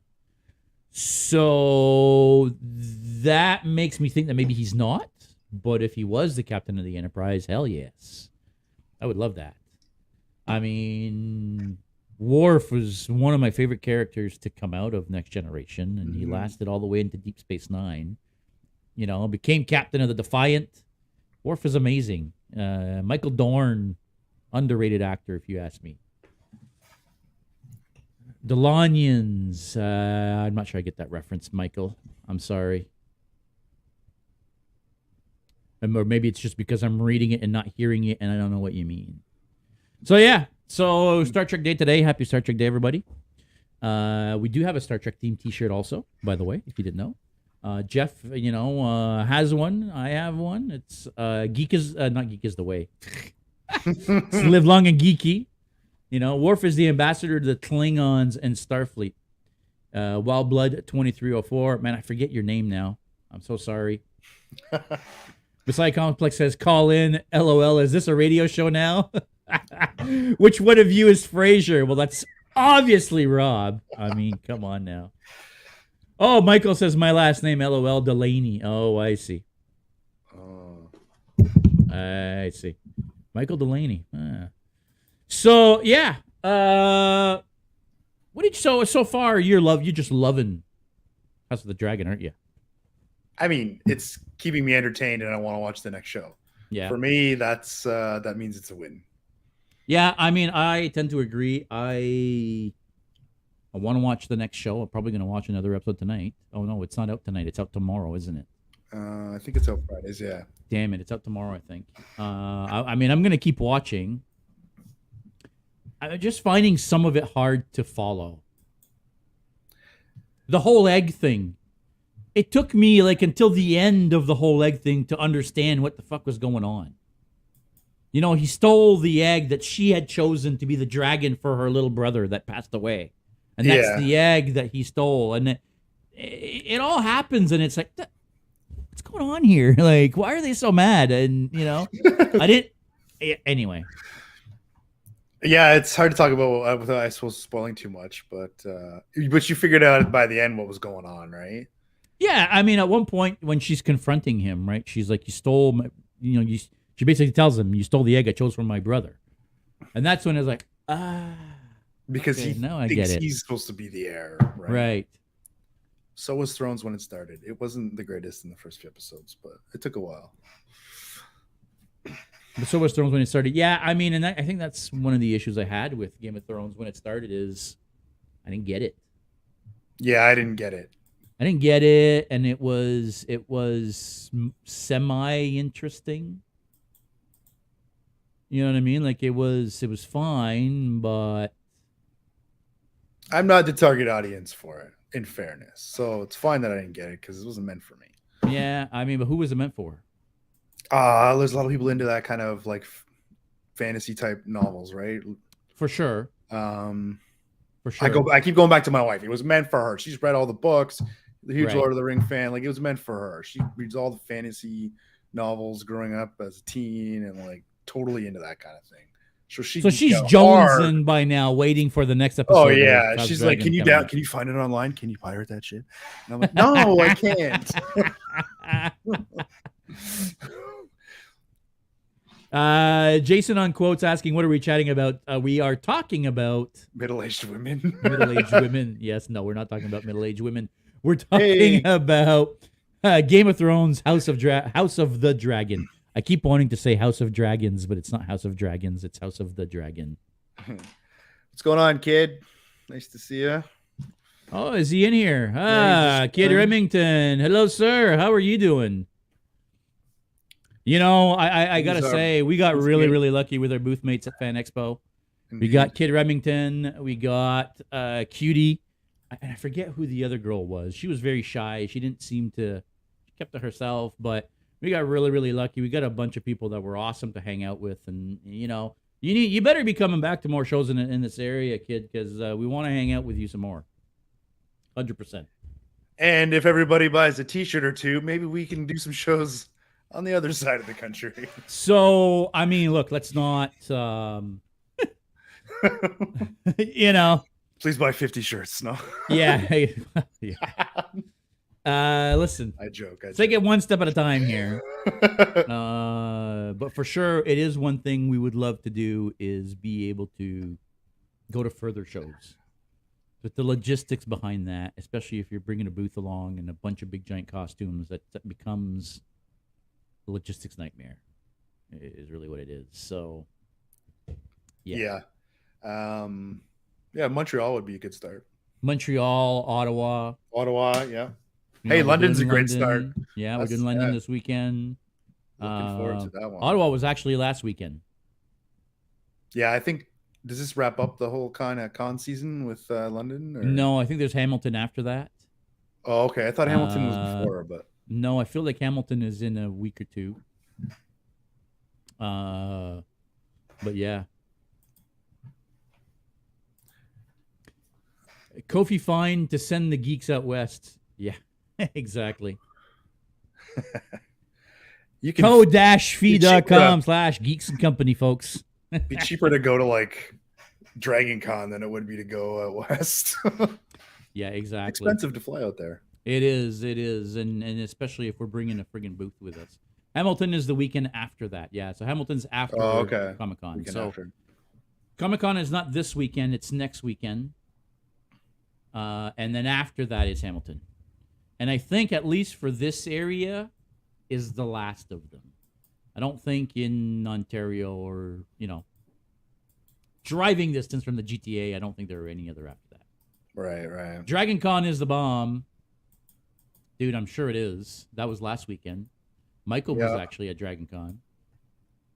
So that makes me think that maybe he's not. But if he was the captain of the Enterprise, hell yes. I would love that. I mean, Worf was one of my favorite characters to come out of Next Generation, and he lasted all the way into Deep Space Nine. Became captain of the Defiant. Worf is amazing. Michael Dorn, underrated actor, if you ask me. Delanians. I'm not sure I get that reference, Michael. I'm sorry. Or maybe it's just because I'm reading it and not hearing it, and I don't know what you mean. So, yeah. So, Star Trek Day today. Happy Star Trek Day, everybody. We do have a Star Trek themed T-shirt also, by the way, if you didn't know. Jeff, has one. I have one. It's not Geek is the way. It's Live Long and Geeky. Worf is the ambassador to the Klingons and Starfleet. Wild Blood 2304. Man, I forget your name now. I'm so sorry. Messiah Complex says, call in. LOL. Is this a radio show now? Which one of you is Frasier? Well, that's obviously Rob. I mean, come on now. Oh, Michael says my last name, LOL, Delaney. Oh, I see. I see. Michael Delaney. So yeah. What did you, so far? You're just loving House of the Dragon, aren't you? I mean, it's keeping me entertained, and I want to watch the next show. Yeah. For me, that means it's a win. Yeah, I mean, I tend to agree. I want to watch the next show. I'm probably going to watch another episode tonight. Oh no, it's not out tonight. It's out tomorrow, isn't it? I think it's out Fridays. Yeah. Damn it, it's out tomorrow. I think. I mean, I'm going to keep watching. I'm just finding some of it hard to follow. The whole egg thing. It took me like until the end of the whole egg thing to understand what the fuck was going on. You know, he stole the egg that she had chosen to be the dragon for her little brother that passed away. And that's the egg that he stole. And it all happens, and it's like, what's going on here? Like, why are they so mad? And, you know, I didn't. Anyway. Yeah, it's hard to talk about without, I suppose, spoiling too much. But you figured out by the end what was going on, right? Yeah, I mean, at one point when she's confronting him, right? She's like, "You stole my," she basically tells him, "You stole the egg I chose from my brother," and that's when it's like, because okay, he now I thinks get it. He's supposed to be the heir, right? Right. So was Thrones when it started. It wasn't the greatest in the first few episodes, but it took a while. But so was Thrones when it started. Yeah, I mean, and I think that's one of the issues I had with Game of Thrones when it started is I didn't get it. Yeah, I didn't get it. I didn't get it, and it was semi interesting. You know what I mean? Like it was fine, but I'm not the target audience for it, in fairness. So it's fine that I didn't get it because it wasn't meant for me. Yeah, I mean, but who was it meant for? There's a lot of people into that kind of like fantasy type novels, right? For sure. For sure. I keep going back to my wife. It was meant for her. She's read all the books. The huge Right. Lord of the Ring fan. Like it was meant for her. She reads all the fantasy novels growing up as a teen and like totally into that kind of thing. So she's jonesing by now, waiting for the next episode. Oh yeah, she's like, "Can you find it online? Can you pirate that shit?" And I'm like, "No, I can't." Jason on quotes asking, "What are we chatting about?" We are talking about middle-aged women. Middle-aged women. Yes, no, we're not talking about middle-aged women. We're talking about Game of Thrones, House of the Dragon. I keep wanting to say House of Dragons, but it's not House of Dragons. It's House of the Dragon. What's going on, kid? Nice to see you. Oh, is he in here? Kid Remington. Hello, sir. How are you doing? You know, I got to say, we got really, really lucky with our booth mates at Fan Expo. Indeed. We got Kid Remington. We got Cutie. And I forget who the other girl was. She was very shy. She didn't seem to, she kept to herself, but we got really, really lucky. We got a bunch of people that were awesome to hang out with. And, you know, you better be coming back to more shows in this area, kid, because we want to hang out with you some more. 100%. And if everybody buys a t-shirt or two, maybe we can do some shows on the other side of the country. So, I mean, look, let's not, you know. Please buy 50 shirts. No. Yeah. Yeah. Listen. I joke. Take it one step at a time here. But for sure, it is one thing we would love to do is be able to go to further shows. But the logistics behind that, especially if you're bringing a booth along and a bunch of big giant costumes, that becomes the logistics nightmare. Is really what it is. So, yeah. Yeah, Montreal would be a good start. Montreal, Ottawa, yeah. Hey, London's a great start. Yeah, we're doing London this weekend. Looking forward to that one. Ottawa was actually last weekend. Yeah, I think, does this wrap up the whole kind of con season with London? Or? No, I think there's Hamilton after that. Oh, okay. I thought Hamilton was before, but. No, I feel like Hamilton is in a week or two. But yeah. Kofi fine to send the geeks out west. Yeah, exactly. You can co-fee.com/Geeks and Company, folks. Be cheaper to go to like Dragon Con than it would be to go west. Yeah, exactly. Expensive to fly out there. It is, and especially if we're bringing a friggin' booth with us. Hamilton is the weekend after that. Yeah, so Hamilton's after okay. Comic Con. Weekend So after. Comic Con is not this weekend; it's next weekend. And then after that is Hamilton. And I think at least for this area is the last of them. I don't think in Ontario or, driving distance from the GTA, I don't think there are any other after that. Right. Dragon Con is the bomb. Dude, I'm sure it is. That was last weekend. Michael was actually at Dragon Con.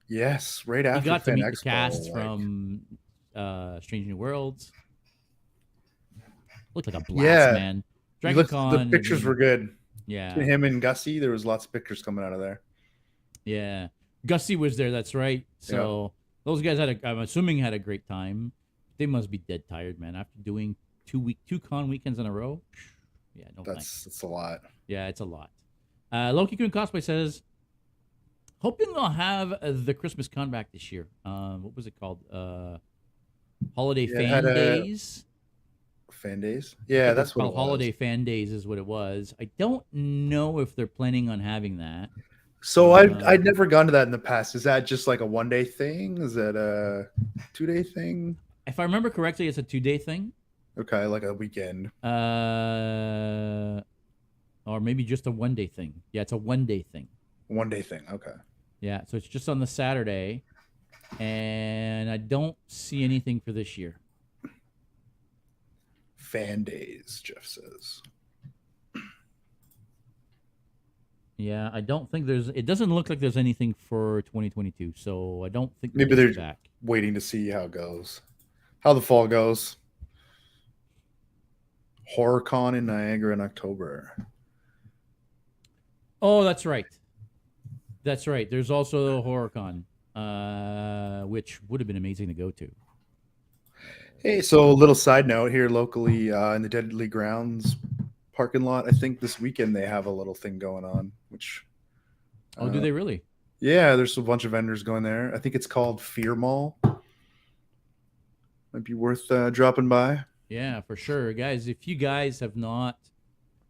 Yes, right after he got Fan to meet Expo, the cast from Strange New Worlds. Looked like a blast, man. Dragon Con. The pictures were good. Yeah. Between him and Gussie, there was lots of pictures coming out of there. Yeah. Gussie was there, that's right. So those guys I'm assuming had a great time. They must be dead tired, man. After doing two con weekends in a row. Yeah, that's a lot. Yeah, it's a lot. Loki Kun Cosplay says, hoping they'll have the Christmas con back this year. What was it called? Holiday Fan Days. Fan Days? Yeah, that's what it was. Holiday Fan Days is what it was. I don't know if they're planning on having that. So I'd never gone to that in the past. Is that just like a 1-day thing? Is that a 2-day thing? If I remember correctly, it's a 2-day thing. Okay, like a weekend. Or maybe just a 1-day thing. Yeah, it's a 1-day thing. 1-day thing. Okay. Yeah, so it's just on the Saturday, and I don't see anything for this year. Fan Days, Jeff says. Yeah, I don't think it doesn't look like there's anything for 2022, so I don't think maybe they're back. Waiting to see how it goes, how the fall goes. HorrorCon in Niagara in October. Oh, that's right. That's right. There's also HorrorCon, which would have been amazing to go to. Hey, so a little side note here locally in the Deadly Grounds parking lot. I think this weekend they have a little thing going on, which. Oh, do they really? Yeah, there's a bunch of vendors going there. I think it's called Fear Mall. Might be worth dropping by. Yeah, for sure. Guys, if you guys have not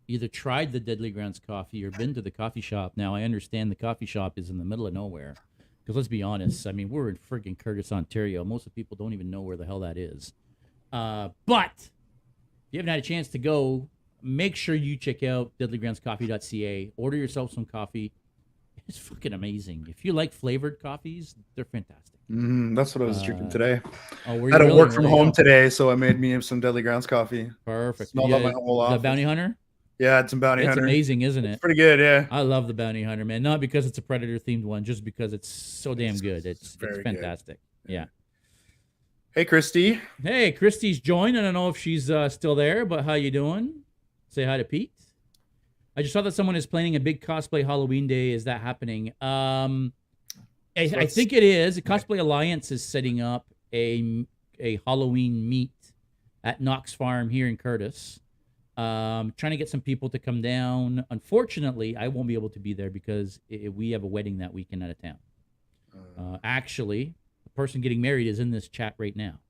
either tried the Deadly Grounds coffee or been to the coffee shop, now I understand the coffee shop is in the middle of nowhere. Because let's be honest, I mean, we're in friggin' Curtis, Ontario. Most of the people don't even know where the hell that is. But if you haven't had a chance to go, make sure you check out deadlygroundscoffee.ca. Order yourself some coffee. It's fucking amazing. If you like flavored coffees, they're fantastic. That's what I was drinking today. I had to work from home today, so I made me some Deadly Grounds coffee. Perfect. Smelled up my whole office. The Bounty Hunter? Yeah, it's a Bounty Hunter. It's amazing, isn't it? It's pretty good, yeah. I love the Bounty Hunter, man. Not because it's a Predator-themed one, just because it's so damn good. It's fantastic. Good. Yeah. Hey, Christy. Hey, Christy's joined. I don't know if she's still there, but how you doing? Say hi to Pete. I just saw that someone is planning a big cosplay Halloween day. Is that happening? I think it is. The Cosplay Alliance is setting up a Halloween meet at Knox Farm here in Curtis. Trying to get some people to come down. Unfortunately, I won't be able to be there because we have a wedding that weekend out of town. Actually, the person getting married is in this chat right now.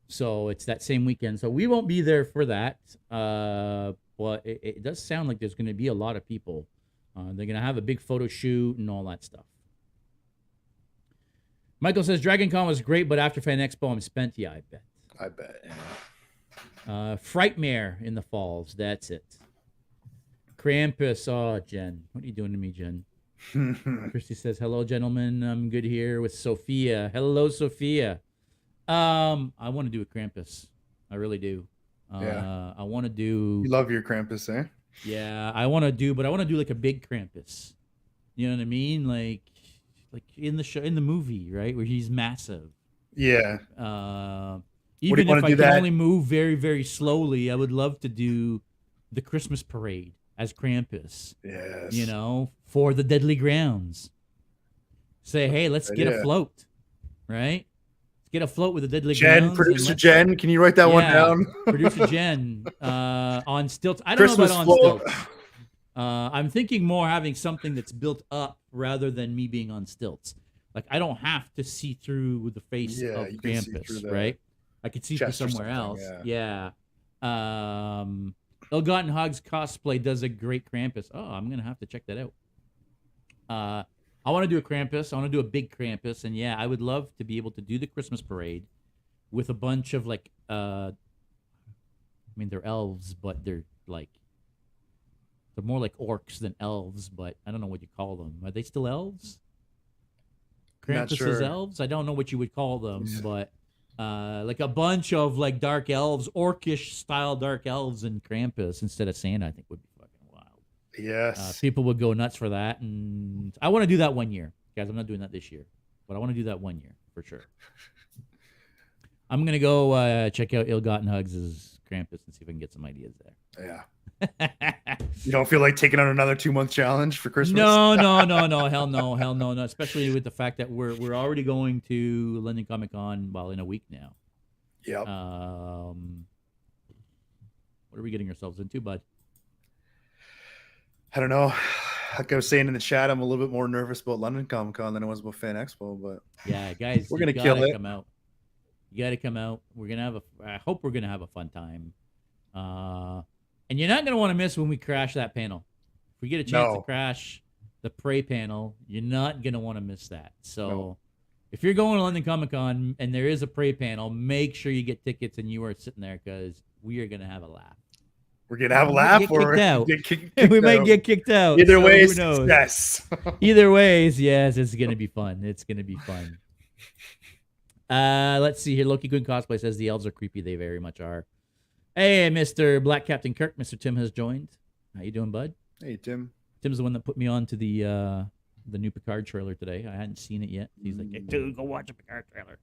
So it's that same weekend. So we won't be there for that. But it does sound like there's going to be a lot of people. They're going to have a big photo shoot and all that stuff. Michael says, Dragon Con was great, but after Fan Expo, I'm spent. Yeah, I bet. Yeah. Frightmare in the Falls. That's it. Krampus. Oh, Jen. What are you doing to me, Jen? Christy says, hello, gentlemen. I'm good here with Sophia. Hello, Sophia. I want to do a Krampus. I really do. Yeah. I want to do... You love your Krampus, eh? Yeah, I want to do like a big Krampus. You know what I mean? Like in the show, in the movie, right? Where he's massive. Yeah. Even if I can only move very, very slowly, I would love to do the Christmas parade as Krampus. Yes. You know, for the Deadly Grounds. Say, hey, let's get a float, right? Let's get a float with the Deadly Grounds. Producer Jen, can you write that one down? Producer Jen on stilts. I don't Christmas know about on stilts. I'm thinking more having something that's built up rather than me being on stilts. Like, I don't have to see through the face of Krampus, right? I could see through somewhere else. Yeah. Ill-Gotten Hogs Cosplay does a great Krampus. Oh, I'm going to have to check that out. I want to do a Krampus. I want to do a big Krampus, and yeah, I would love to be able to do the Christmas parade with a bunch of like, I mean, they're elves, but they're more like orcs than elves. But I don't know what you call them. Are they still elves? Not Krampus sure. is elves. I don't know what you would call them, but like a bunch of like dark elves, orcish style dark elves, and Krampus instead of Santa, I think would be fucking wild. Yes. People would go nuts for that, and I want to do that one year, guys. I'm not doing that this year, but I want to do that one year for sure. I'm gonna go check out Ill Gotten Hugs' Krampus and see if I can get some ideas there. Yeah. You don't feel like taking on another 2-month challenge for Christmas? No, hell no. Especially with the fact that we're already going to London Comic Con, in a week now. Yep. What are we getting ourselves into, bud? I don't know. Like I was saying in the chat, I'm a little bit more nervous about London Comic Con than I was about Fan Expo, but yeah, guys, we're gonna kill it. Come out. You gotta come out. I hope we're gonna have a fun time. And you're not gonna want to miss when we crash that panel. If we get a chance to crash the Prey panel, you're not gonna want to miss that. So if you're going to London Comic Con and there is a Prey panel, make sure you get tickets and you are sitting there because we are gonna have a laugh. We're gonna have a laugh, or we might get kicked out. Either way, who knows? Yes. Either ways, yes, it's gonna be fun. It's gonna be fun. Let's see here. Loki Good Cosplay says the elves are creepy. They very much are. Hey, Mr. Black Captain Kirk. Mr. Tim has joined. How you doing, bud? Hey, Tim. Tim's the one that put me on to the new Picard trailer today. I hadn't seen it yet. He's like, hey, dude, go watch a Picard trailer.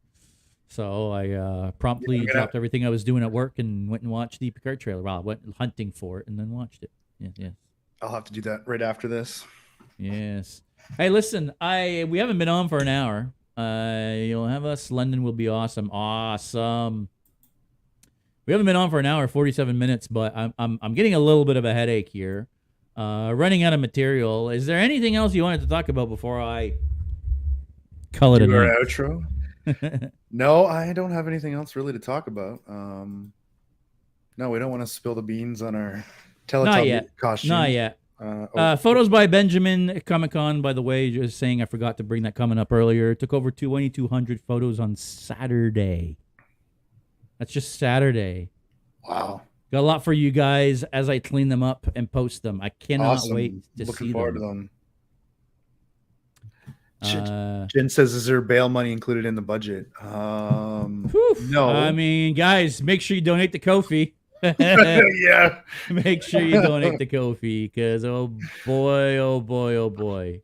So I promptly dropped everything I was doing at work and went and watched the Picard trailer. Well, I went hunting for it and then watched it. Yeah. I'll have to do that right after this. Yes. Hey, listen, we haven't been on for an hour. You'll have us. London will be awesome. Awesome. We haven't been on for an hour, 47 minutes, but I'm getting a little bit of a headache here. Running out of material. Is there anything else you wanted to talk about before I call it a night? Our outro? No, I don't have anything else really to talk about. No, we don't want to spill the beans on our Teletubby costume. Not yet. Photos by Benjamin Comic-Con, by the way, just saying I forgot to bring that comment up earlier. It took over 2,200 photos on Saturday. That's just Saturday. Wow. Got a lot for you guys as I clean them up and post them. I cannot wait to see them. Looking forward to them. Jen says, is there bail money included in the budget? No. I mean, guys, make sure you donate to Kofi. Yeah. Make sure you donate to Kofi because, oh boy.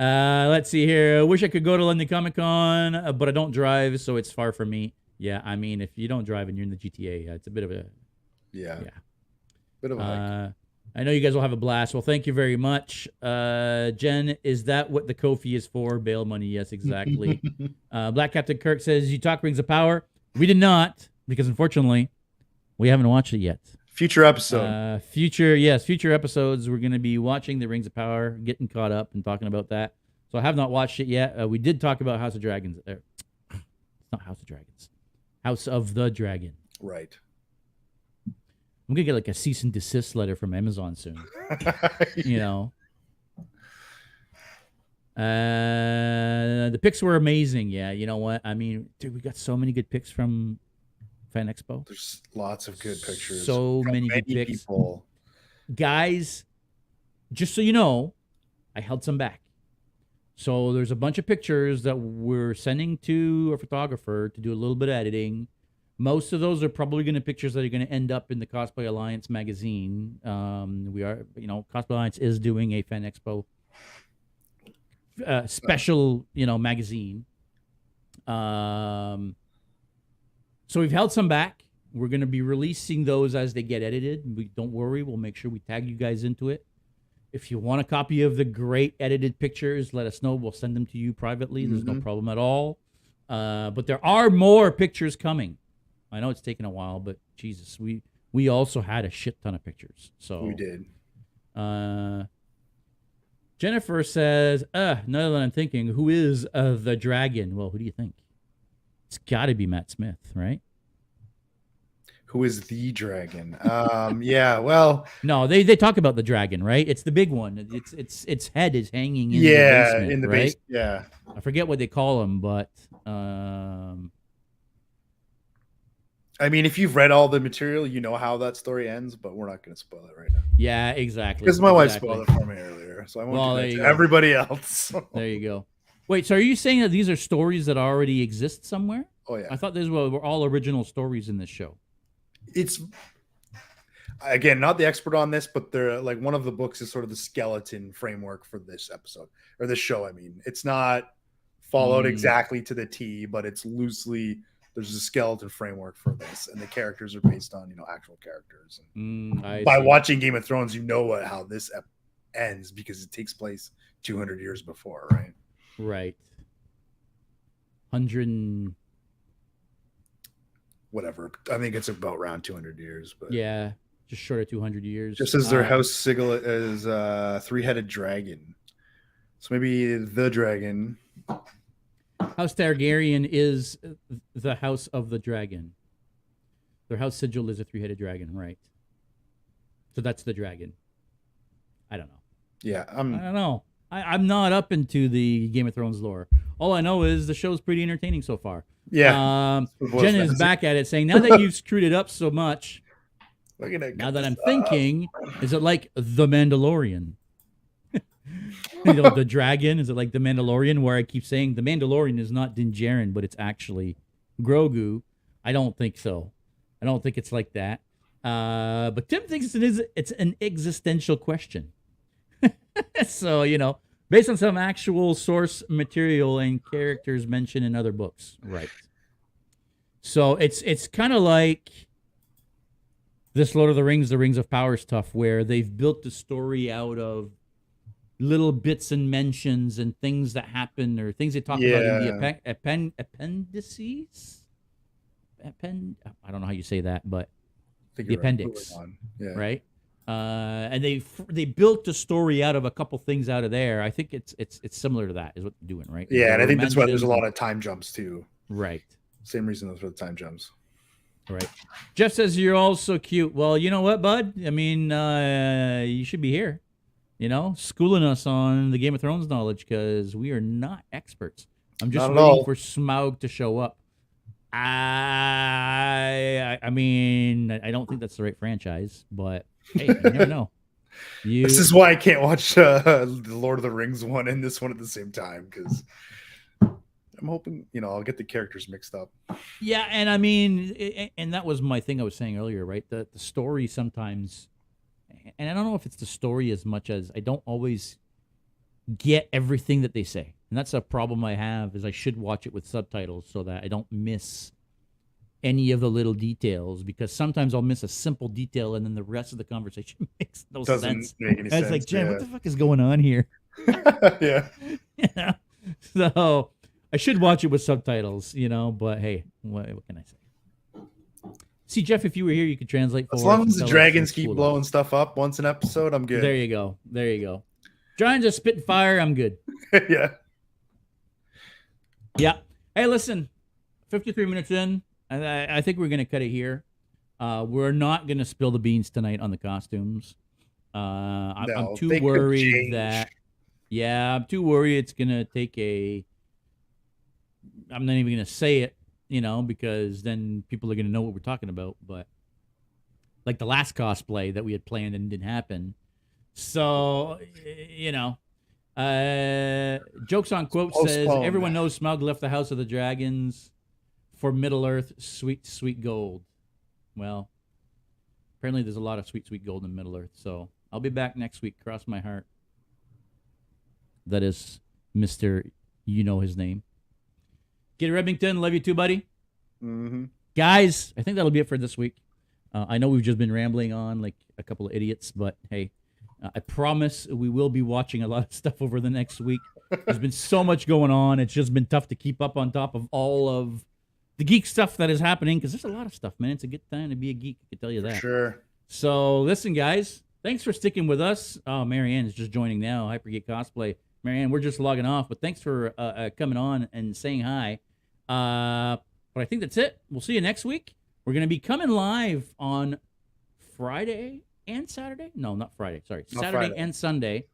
Let's see here. I wish I could go to London Comic Con, but I don't drive, so it's far from me. Yeah, I mean, if you don't drive and you're in the GTA, it's a bit of a... Yeah. Bit of a hike. I know you guys will have a blast. Well, thank you very much. Jen, is that what the Kofi is for? Bail money. Yes, exactly. Black Captain Kirk says, you talk Rings of Power. We did not, because unfortunately, we haven't watched it yet. Future episode. Future episodes. We're going to be watching the Rings of Power, getting caught up and talking about that. So I have not watched it yet. We did talk about House of Dragons. It's not House of Dragons. House of the Dragon. Right. I'm going to get like a cease and desist letter from Amazon soon. You know. The picks were amazing. Yeah, you know what? I mean, dude, we got so many good picks from Fan Expo. There's lots of good pictures. So many good picks. People. Guys, just so you know, I held some back. So there's a bunch of pictures that we're sending to a photographer to do a little bit of editing. Most of those are probably going to pictures that are going to end up in the Cosplay Alliance magazine. Cosplay Alliance is doing a Fan Expo special, magazine. So we've held some back. We're going to be releasing those as they get edited. Don't worry. We'll make sure we tag you guys into it. If you want a copy of the great edited pictures, let us know. We'll send them to you privately. There's no problem at all. But there are more pictures coming. I know it's taken a while, but Jesus, we also had a shit ton of pictures. So we did. Jennifer says, now that I'm thinking, who is the dragon? Well, who do you think? It's got to be Matt Smith, right? Who is the dragon? Yeah, well, No, they talk about the dragon, right? It's the big one. Its head is hanging in the yeah, basement, in the right? base. Yeah. I forget what they call him, but I mean, if you've read all the material, you know how that story ends, but we're not going to spoil it right now. yeah, exactly. Because my wife spoiled it for me earlier, so I won't do there that you to go. everybody else. There you go. Wait, so are you saying that these are stories that already exist somewhere? Oh yeah. I thought these were all original stories in this show. It's again not the expert on this, but they're like one of the books is sort of the skeleton framework for this episode or this show. I mean, it's not followed exactly to the T, but it's loosely there's a skeleton framework for this, and the characters are based on actual characters. By watching Game of Thrones, you know how this ends because it takes place 200 years before, right? Right. 100 whatever. I think it's about around 200 years, but yeah, just short of 200 years. Just as their house sigil is a three-headed dragon, so maybe the dragon. House Targaryen is the house of the dragon. Their house sigil is a three-headed dragon, right? So that's the dragon. I don't know. Yeah, I don't know. I'm not up into the Game of Thrones lore. All I know is the show's pretty entertaining so far. Yeah. Jen is back at it saying, now that you've screwed it up so much, now that I'm thinking, is it like The Mandalorian? The dragon, is it like The Mandalorian, where I keep saying The Mandalorian is not Din Djarin, but it's actually Grogu? I don't think so. I don't think it's like that. But Tim thinks it's an existential question. So, based on some actual source material and characters mentioned in other books. Right. So it's kind of like this Lord of the Rings of Power stuff, where they've built the story out of little bits and mentions and things that happen or things they talk about in the appendices. I don't know how you say that, but the appendix, right? And they built the story out of a couple things out of there. I think it's similar to that is what they're doing, right? Yeah, and I think that's why there's a lot of time jumps too. Right. Same reason for the time jumps. Right. Jeff says you're all so cute. Well, you know what, bud? I mean, you should be here. Schooling us on the Game of Thrones knowledge because we are not experts. I'm just waiting for Smaug to show up. I mean, I don't think that's the right franchise, but hey, you never know. This is why I can't watch the Lord of the Rings one and this one at the same time, because I'm hoping, I'll get the characters mixed up. Yeah, and I mean, and that was my thing I was saying earlier, right? The story sometimes, and I don't know if it's the story as much as I don't always get everything that they say. And that's a problem I have, is I should watch it with subtitles so that I don't miss any of the little details, because sometimes I'll miss a simple detail and then the rest of the conversation makes no sense. Doesn't make any sense. It's like, Jen, what the fuck is going on here? Yeah. So I should watch it with subtitles, but hey, what can I say? See, Jeff, if you were here, you could translate for us. As long as the dragons keep blowing stuff up once an episode, I'm good. There you go. Dragons are spitting fire, I'm good. Yeah. Yeah. Hey, listen, 53 minutes in, I think we're going to cut it here. We're not going to spill the beans tonight on the costumes. I'm too worried that... Yeah, I'm too worried it's going to take I'm not even going to say it, because then people are going to know what we're talking about. But like the last cosplay that we had planned and didn't happen. So, Jokes on Quote says, everyone knows Smaug left the House of the Dragons for Middle-earth, sweet, sweet gold. Well, apparently there's a lot of sweet, sweet gold in Middle-earth. So I'll be back next week. Cross my heart. That is Mr. You know his name. Get Remington, love you too, buddy. Mm-hmm. Guys, I think that'll be it for this week. I know we've just been rambling on like a couple of idiots, but hey, I promise we will be watching a lot of stuff over the next week. There's been so much going on. It's just been tough to keep up on top of all of the geek stuff that is happening, because there's a lot of stuff, man. It's a good time to be a geek, I can tell you that. Sure. So listen, guys, thanks for sticking with us. Oh, Marianne is just joining now. Hypergeek Cosplay. Marianne, we're just logging off, but thanks for coming on and saying hi. But I think that's it. We'll see you next week. We're going to be coming live on Friday and Saturday. No, not Friday. Sorry, Not Saturday Friday. and Sunday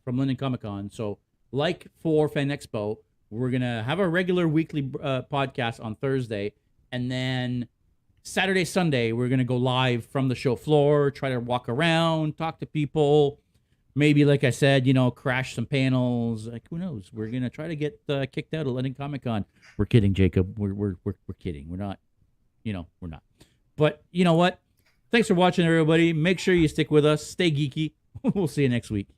from London Comic Con. So, like for Fan Expo, we're gonna have a regular weekly podcast on Thursday, and then Saturday, Sunday, we're gonna go live from the show floor, try to walk around, talk to people. Maybe, like I said, crash some panels. Like, who knows? We're gonna try to get kicked out of London Comic Con. We're kidding, Jacob. We're kidding. We're not. We're not. But you know what? Thanks for watching, everybody. Make sure you stick with us. Stay geeky. We'll see you next week.